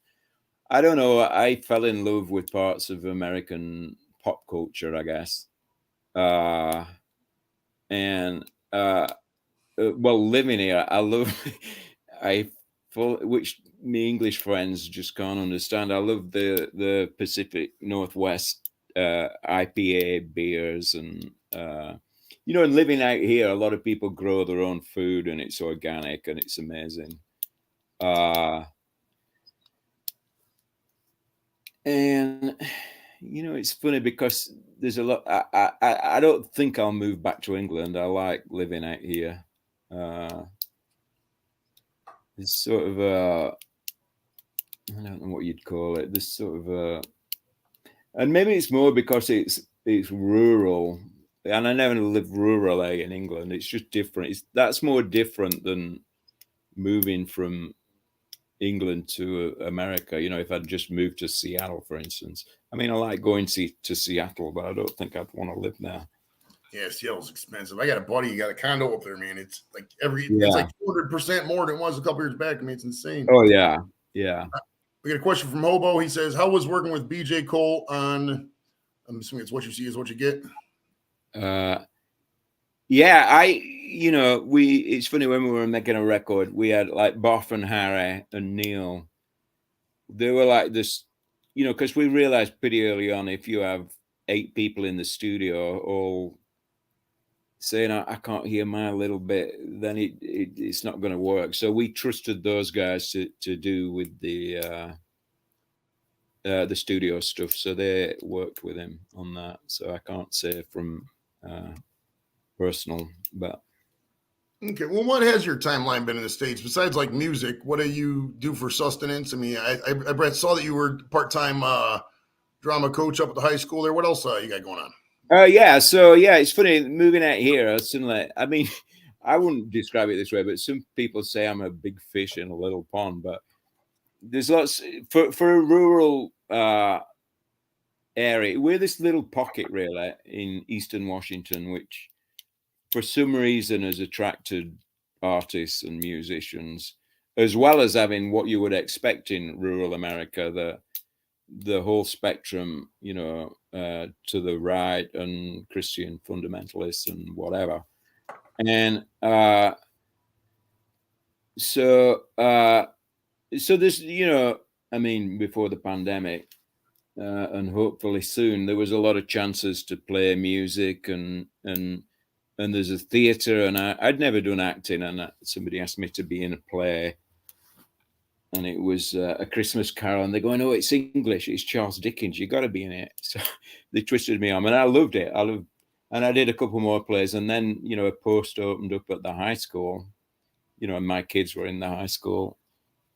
I don't know, I fell in love with parts of American pop culture, I guess. Well, living here, I love which me English friends just can't understand. I love the Pacific Northwest IPA beers, and and living out here, a lot of people grow their own food, and it's organic, and it's amazing. And it's funny because there's a lot. I don't think I'll move back to England. I like living out here. It's sort of I don't know what you'd call it. This sort of and maybe it's more because it's rural, and I never lived rural in England. It's just different. That's more different than moving from England to America. If I'd just moved to Seattle, for instance. I mean, I like going to Seattle, but I don't think I'd want to live there. Yeah, Seattle's expensive. I got a buddy, he got a condo up there, man. It's like it's like 200% more than it was a couple years back. I mean, it's insane. Oh yeah. We got a question from Hobo. He says, "How was working with BJ Cole on?" I'm assuming it's what you see is what you get. Yeah, it's funny, when we were making a record, we had like Boff and Harry and Neil. They were like this, because we realized pretty early on, if you have 8 people in the studio all saying, I can't hear my little bit, then it's not going to work. So we trusted those guys to do with the studio stuff. So they worked with him on that. So I can't say from personal, but okay. Well, what has your timeline been in the States besides like music? What do you do for sustenance? I mean, I saw that you were part-time drama coach up at the high school there. What else you got going on? So it's funny moving out here. Suddenly, I mean, I wouldn't describe it this way, but some people say I'm a big fish in a little pond. But there's lots for a rural area. We're this little pocket really in Eastern Washington, which for some reason has attracted artists and musicians, as well as having what you would expect in rural America, the whole spectrum, to the right, and Christian fundamentalists and whatever. And so this, I mean, before the pandemic, and hopefully soon, there was a lot of chances to play music, and there's a theatre, and I'd never done acting, and somebody asked me to be in a play. And it was A Christmas Carol, and they're going, "Oh, it's English. It's Charles Dickens. You got to be in it." So they twisted me arm, and I loved it. And I did a couple more plays, and then a post opened up at the high school, and my kids were in the high school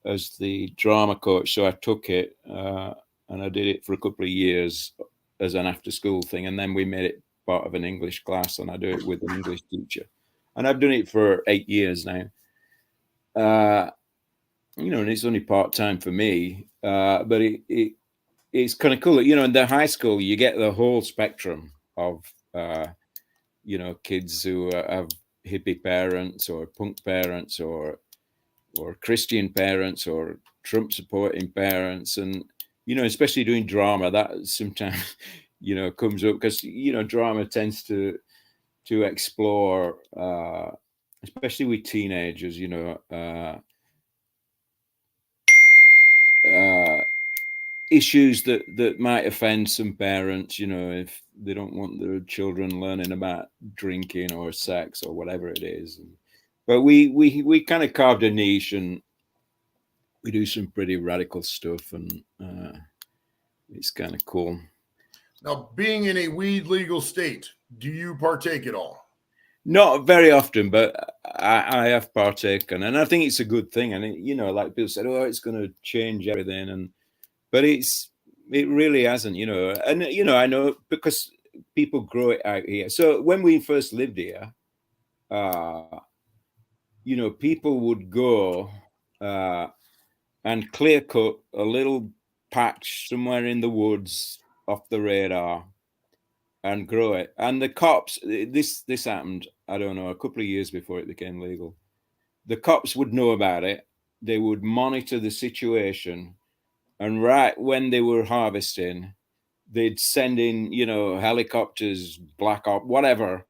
as the drama coach. So I took it, and I did it for a couple of years as an after-school thing, and then we made it part of an English class, and I do it with an English teacher, and I've done it for 8 years now. And it's only part-time for me, but it's kind of cool. In the high school, you get the whole spectrum of, kids who have hippie parents or punk parents or Christian parents or Trump supporting parents. And, especially doing drama, that sometimes, comes up because, drama tends to explore, especially with teenagers, issues that might offend some parents, if they don't want their children learning about drinking or sex or whatever it is. But we kind of carved a niche, and we do some pretty radical stuff, and it's kind of cool. Now, being in a weed legal state, do you partake at all? Not very often, but I have partaken, and I think it's a good thing. And you know, like people said, oh, it's going to change everything, but it really hasn't, you know. And you know, I know because people grow it out here. So when we first lived here, you know, people would go and clear cut a little patch somewhere in the woods off the radar and grow it. And the cops, this happened, I don't know, a couple of years before it became legal. The cops would know about it. They would monitor the situation, and right when they were harvesting, they'd send in, you know, helicopters, black op, whatever,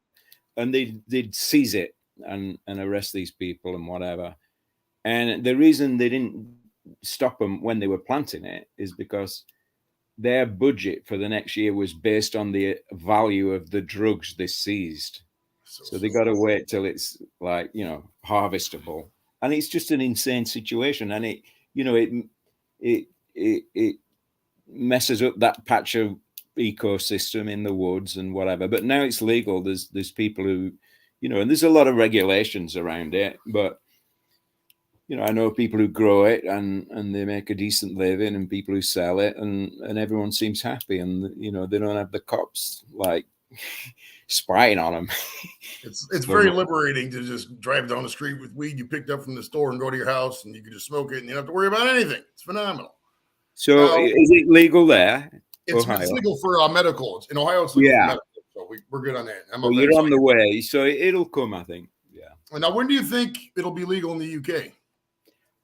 and they'd seize it and arrest these people and whatever. And the reason they didn't stop them when they were planting it is because their budget for the next year was based on the value of the drugs they seized. So they got to wait till it's like, you know, harvestable. And it's just an insane situation. And it, you know, it messes up that patch of ecosystem in the woods and whatever. But now it's legal. There's people who, you know, and there's a lot of regulations around it, but you know, I know people who grow it and they make a decent living, and people who sell it, and everyone seems happy, and you know, they don't have the cops like spying on them. It's very liberating to just drive down the street with weed you picked up from the store and go to your house, and you can just smoke it, and you don't have to worry about anything. It's phenomenal. So, now, is it legal there? It's legal for medical. In Ohio, it's legal for medical, so we're good on that. Well, you're on the way, so it'll come, I think. Yeah. Now, when do you think it'll be legal in the UK?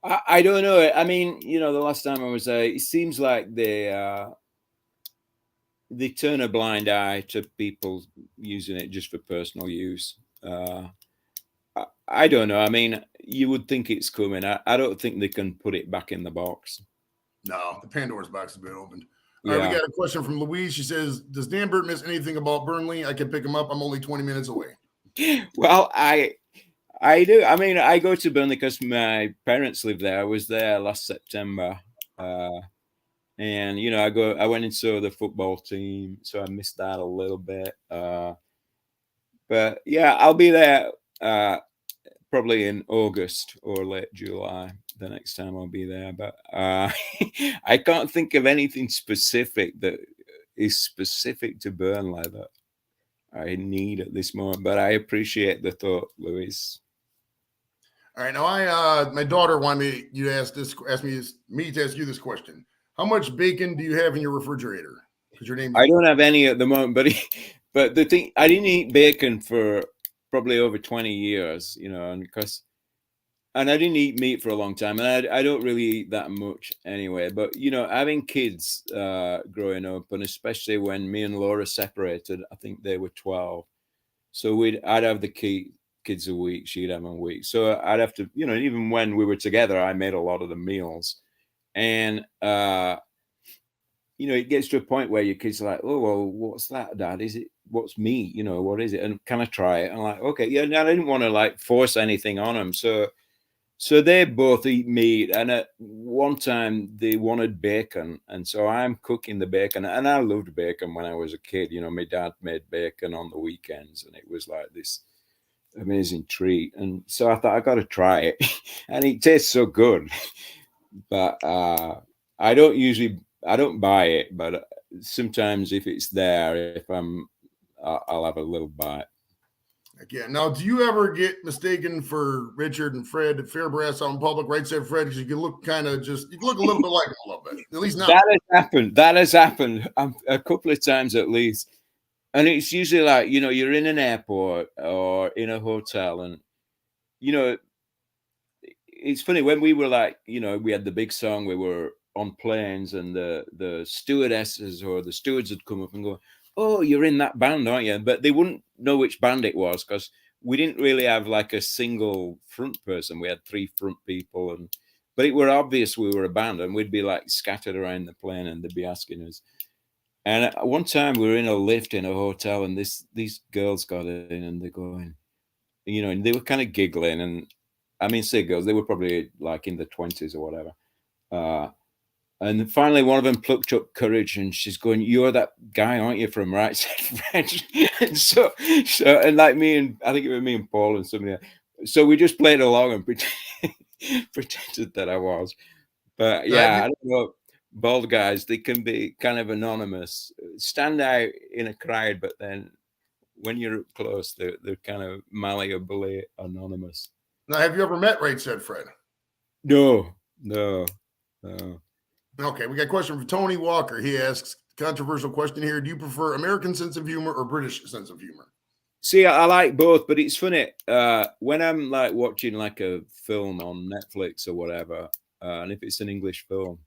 I don't know. I mean, you know, the last time I was there, it seems like they turn a blind eye to people using it just for personal use. I don't know. I mean, you would think it's coming. I don't think they can put it back in the box. No, the Pandora's box has been opened. All right, we got a question from Louise. She says, does Danbert miss anything about Burnley? I can pick him up. I'm only 20 minutes away. Well, I do. I mean, I go to Burnley because my parents live there. I was there last September. And, you know, I went and saw the football team, so I missed that a little bit. But yeah, I'll be there probably in August or late July. The next time I'll be there. But I can't think of anything specific that is specific to Burnley that I need at this moment. But I appreciate the thought, Louis. All right, now my daughter wanted me to ask me to ask you this question. How much bacon do you have in your refrigerator? Because your name. I don't have any at the moment, but the thing, I didn't eat bacon for probably over 20 years, you know, and I didn't eat meat for a long time, and I don't really eat that much anyway. But you know, having kids growing up, and especially when me and Laura separated, I think they were 12, so I'd have the kids a week, she'd have them a week, so I'd have to, you know, even when we were together, I made a lot of the meals, and you know, it gets to a point where your kids are like, oh, well, what's that, Dad? Is it, what's meat? You know, what is it? And can I try it? And I'm like, okay, yeah. No, I didn't want to like force anything on them, so they both eat meat, and at one time they wanted bacon, and so I'm cooking the bacon, and I loved bacon when I was a kid. You know, my dad made bacon on the weekends, and it was like this amazing treat. And so I thought I got to try it, and it tastes so good. But I don't buy it, but sometimes if it's there, I'll have a little bite. Yeah. Now, do you ever get mistaken for Richard and Fred at Fairbrass out in public? Right, said Fred, because you can look you can look a little bit like him a little bit. At least now. That has happened a couple of times at least. And it's usually like, you know, you're in an airport or in a hotel, and, you know, it's funny when we were like, you know, we had the big song, we were on planes, and the stewardesses or the stewards would come up and go, oh, you're in that band, aren't you? But they wouldn't know which band it was because we didn't really have like a single front person. We had 3 front people, but it were obvious we were a band, and we'd be like scattered around the plane, and they'd be asking us. And at one time we were in a lift in a hotel, and these girls got in, and they're going, you know, and they were kind of giggling, and I mean, say girls, they were probably like in the 20s or whatever. And finally, one of them plucked up courage, and she's going, "You're that guy, aren't you, from Right Said Fred?" And so, and like me and I think it was me and Paul and somebody else. So we just played along and pretended that I was. But yeah, I don't know. Bald guys, they can be kind of anonymous, stand out in a crowd, but then when you're up close, they're kind of malleably anonymous. Now, have you ever met Right Said Fred? No. Okay, we got a question from Tony Walker. He asks, controversial question here. Do you prefer American sense of humor or British sense of humor? See, I like both, but it's funny. When I'm like watching like a film on Netflix or whatever, and if it's an English film,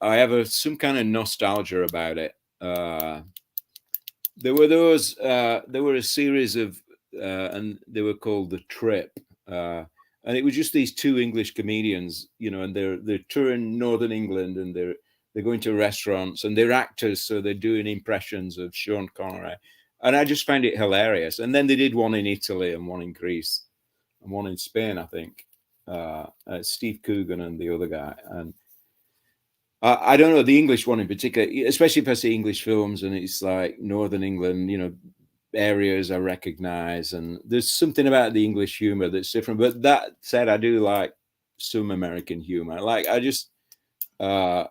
I have some kind of nostalgia about it. There were a series of, and they were called The Trip. And it was just these two English comedians, and they're touring Northern England, and they're going to restaurants, and they're actors, so they're doing impressions of Sean Connery, and I just find it hilarious. And then they did one in Italy and one in Greece and one in Spain, I think. Steve Coogan and the other guy, and I don't know the English one in particular, especially if I see English films and it's like Northern England, areas I recognize, and there's something about the English humor that's different. But that said, I do like some American humor. Like I just, I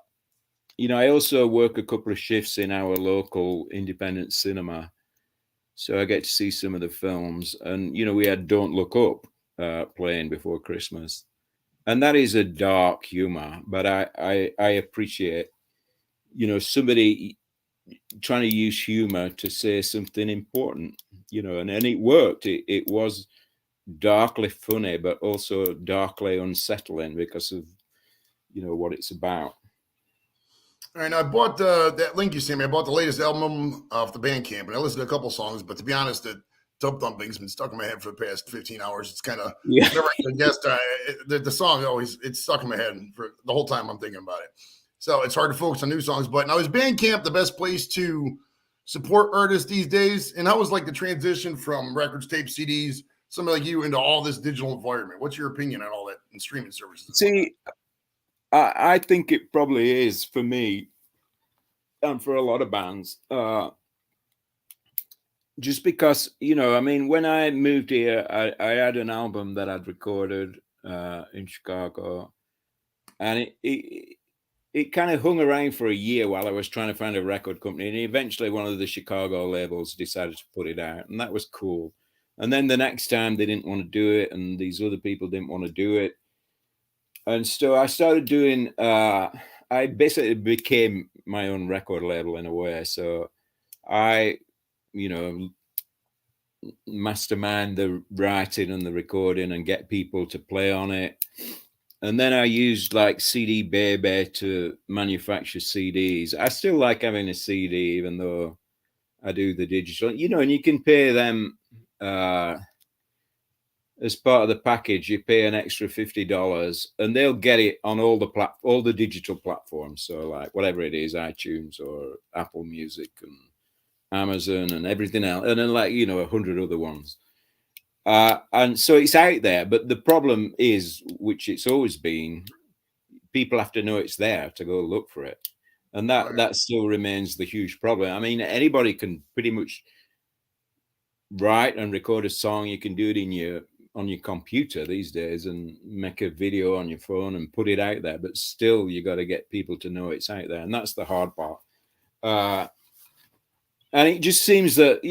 also work a couple of shifts in our local independent cinema, so I get to see some of the films. And we had Don't Look Up playing before Christmas, and that is a dark humor. But I appreciate, somebody trying to use humor to say something important, and it worked. It was darkly funny, but also darkly unsettling because of, what it's about. All right, now I bought that link you sent me. I bought the latest album off the Bandcamp, and I listened to a couple songs. But to be honest, the Tubthumping's been stuck in my head for the past 15 hours. It's kind of never guessed. The song it's stuck in my head for the whole time I'm thinking about it. So it's hard to focus on new songs. But now, is Bandcamp the best place to support artists these days? And how was like the transition from records, tapes, CDs, somebody like you, into all this digital environment? What's your opinion on all that and streaming services? See, I think it probably is for me and for a lot of bands. Just because, when I moved here, I had an album that I'd recorded in Chicago, and it kind of hung around for a year while I was trying to find a record company. And eventually one of the Chicago labels decided to put it out, and that was cool. And then the next time they didn't want to do it, and these other people didn't want to do it. And so I started doing, I basically became my own record label in a way. So I, mastermind the writing and the recording and get people to play on it. And then I used like CD Baby to manufacture CDs. I still like having a CD, even though I do the digital, and you can pay them as part of the package. You pay an extra $50 and they'll get it on all the digital platforms. So like whatever it is, iTunes or Apple Music and Amazon and everything else. And then like, 100 other ones. And so it's out there, but the problem is, which it's always been, people have to know it's there to go look for it. And that still remains the huge problem. I mean, anybody can pretty much write and record a song. You can do it on your computer these days and make a video on your phone and put it out there, but still you got to get people to know it's out there. And that's the hard part. And it just seems that,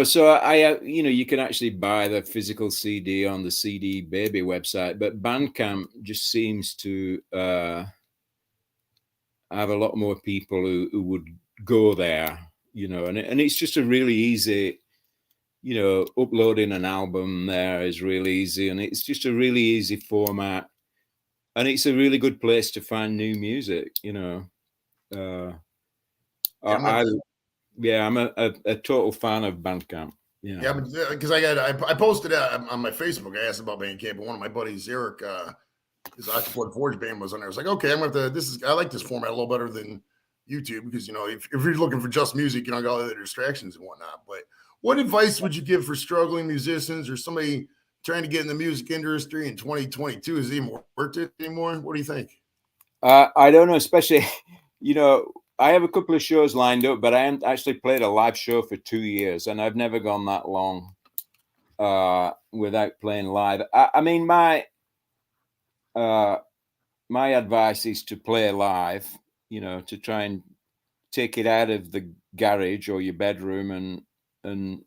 so you can actually buy the physical CD on the CD Baby website, but Bandcamp just seems to have a lot more people who would go there, and it's just a really easy, uploading an album there is really easy, and it's just a really easy format, and it's a really good place to find new music, I'm a total fan of Bandcamp. Yeah, because I posted on my Facebook. I asked about Bandcamp, and one of my buddies, Eric, his Octopus Forge band was on there. I was like, okay, I'm gonna have to. I like this format a little better than YouTube because if you're looking for just music, you don't got all the distractions and whatnot. But what advice would you give for struggling musicians or somebody trying to get in the music industry in 2022? Is it even worth it anymore? What do you think? I don't know, especially, I have a couple of shows lined up, but I haven't actually played a live show for 2 years, and I've never gone that long without playing live. I mean, my advice is to play live, to try and take it out of the garage or your bedroom and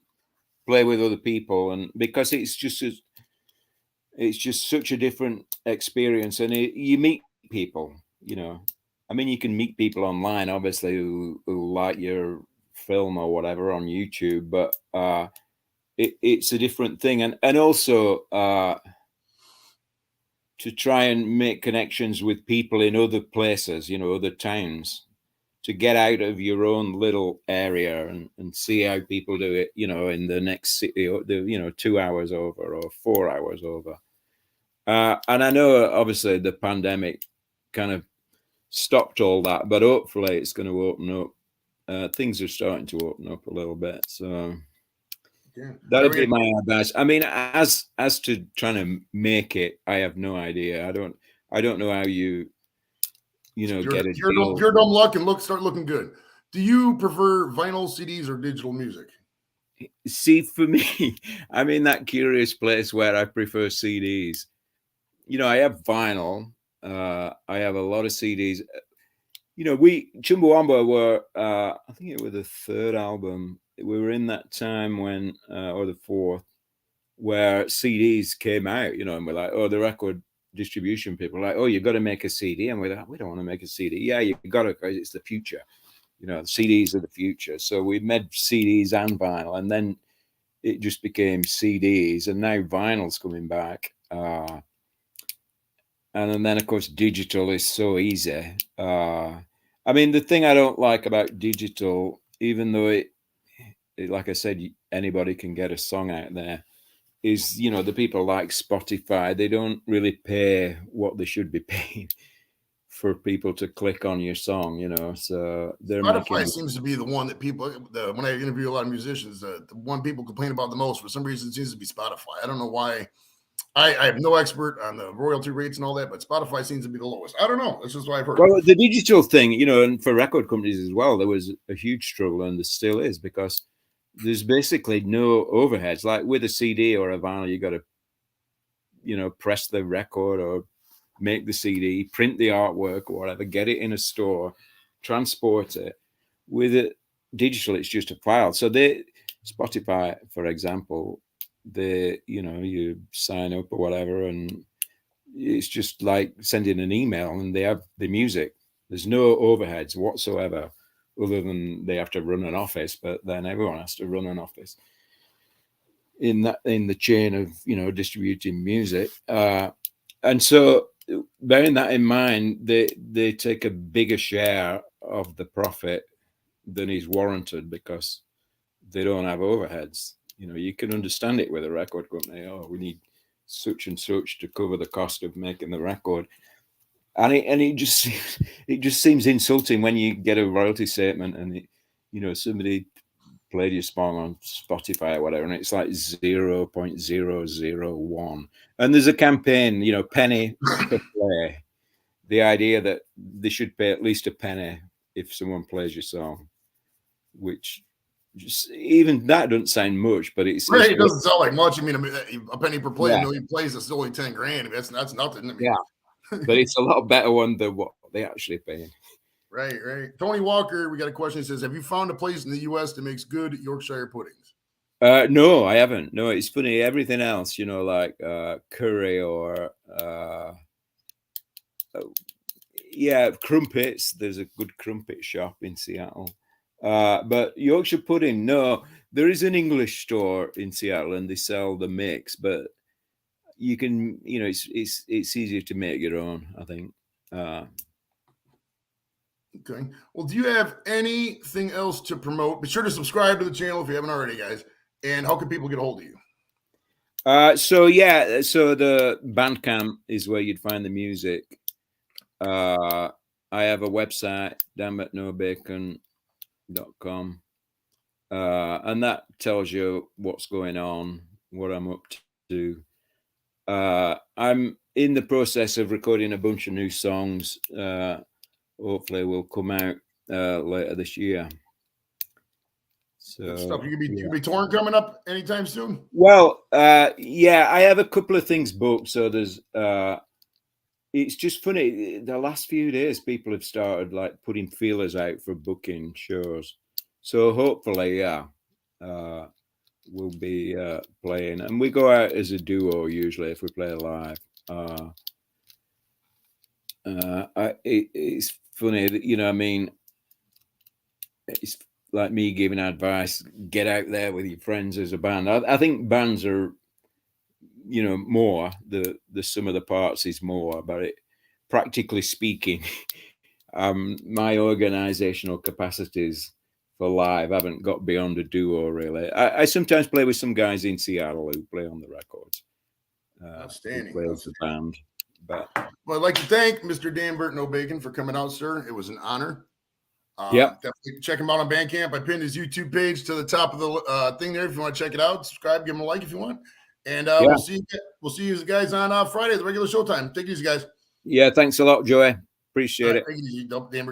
play with other people, and because it's just such a different experience, and you meet people. I mean, you can meet people online, obviously, who like your film or whatever on YouTube, but it's a different thing, and also to try and make connections with people in other places, other towns, to get out of your own little area and see how people do it, in the next city, 2 hours over or 4 hours over. And I know, obviously, the pandemic kind of stopped all that, but hopefully it's going to open up. Things are starting to open up a little bit, so that'd be my advice. I mean, as to trying to make it, I have no idea. I don't know how you get it. You're dumb luck and start looking good. Do you prefer vinyl, CDs, or digital music? See, for me, I'm in that curious place where I prefer CDs. I have vinyl. I have a lot of CDs. Chumbawamba were, I think it was the third album. We were in that time when, or the fourth, where CDs came out, and we're like, oh, the record distribution people are like, oh, you got to make a CD. And we're like, we don't want to make a CD. Yeah, you got to, because it's the future. CDs are the future. So we made CDs and vinyl, and then it just became CDs, and now vinyl's coming back. And then, of course, digital is so easy. I mean, the thing I don't like about digital, even though it like I said, anybody can get a song out there, is, the people like Spotify, they don't really pay what they should be paying for people to click on your song, so they're Spotify seems to be the one that people, when I interview a lot of musicians, the one people complain about the most, for some reason, it seems to be Spotify. I don't know why. I have no expert on the royalty rates and all that, but Spotify seems to be the lowest. I don't know. That's just what I've heard. Well, the digital thing, and for record companies as well, there was a huge struggle, and there still is, because there's basically no overheads. Like with a CD or a vinyl, you got to, press the record or make the CD, print the artwork or whatever, get it in a store, transport it. With it digital, it's just a file. So Spotify, for example, you sign up or whatever, and it's just like sending an email, and they have the music. There's no overheads whatsoever, other than they have to run an office, but then everyone has to run an office in the chain of distributing music. And so, bearing that in mind, they take a bigger share of the profit than is warranted, because they don't have overheads. You can understand it with a record company. Oh, we need such and such to cover the cost of making the record, and it just seems insulting when you get a royalty statement and somebody played your song on Spotify or whatever, and it's like 0.001, and there's a campaign, penny per play. The idea that they should pay at least a penny if someone plays your song, which just, even that doesn't sound much, but it doesn't sound like much. I mean, a penny per play, 1 million plays, is only 10 grand. I mean, that's nothing. I mean, yeah, but it's a lot better one than what they actually pay. Right. Tony Walker, we got a question. He says, have you found a place in the U.S. that makes good Yorkshire puddings? No, I haven't. No, it's funny. Everything else, like curry or crumpets. There's a good crumpet shop in Seattle. But Yorkshire pudding, no. There is an English store in Seattle, and they sell the mix, but you can, it's easier to make your own, I think. Okay. Well, do you have anything else to promote? Be sure to subscribe to the channel if you haven't already, guys. And how can people get a hold of you? So the Bandcamp is where you'd find the music. I have a website, danbertnobacon.com, and that tells you what's going on, what I'm up to. I'm in the process of recording a bunch of new songs. Hopefully will come out later this year. So good stuff. You could be touring coming up anytime soon? Well, yeah, I have a couple of things booked. So there's it's just funny. The last few days, people have started like putting feelers out for booking shows. So hopefully, yeah, we'll be playing, and we go out as a duo usually if we play live. It's funny that, you know, I mean, it's like me giving advice: get out there with your friends as a band. I think bands are, you know, more the sum of the parts is more, but it, practically speaking, my organizational capacities for live haven't got beyond a duo really. I sometimes play with some guys in Seattle who play on the records. Outstanding. Play with the band. But well, I'd like to thank Mr. Danbert Nobacon for coming out, sir. It was an honor. Yeah, definitely check him out on Bandcamp. I pinned his YouTube page to the top of the thing there if you want to check it out. Subscribe, give him a like if you want. And we'll see you guys on Friday at the regular showtime. Take it easy, guys. Yeah, thanks a lot, Joey. Appreciate it. Take it easy, Danbert.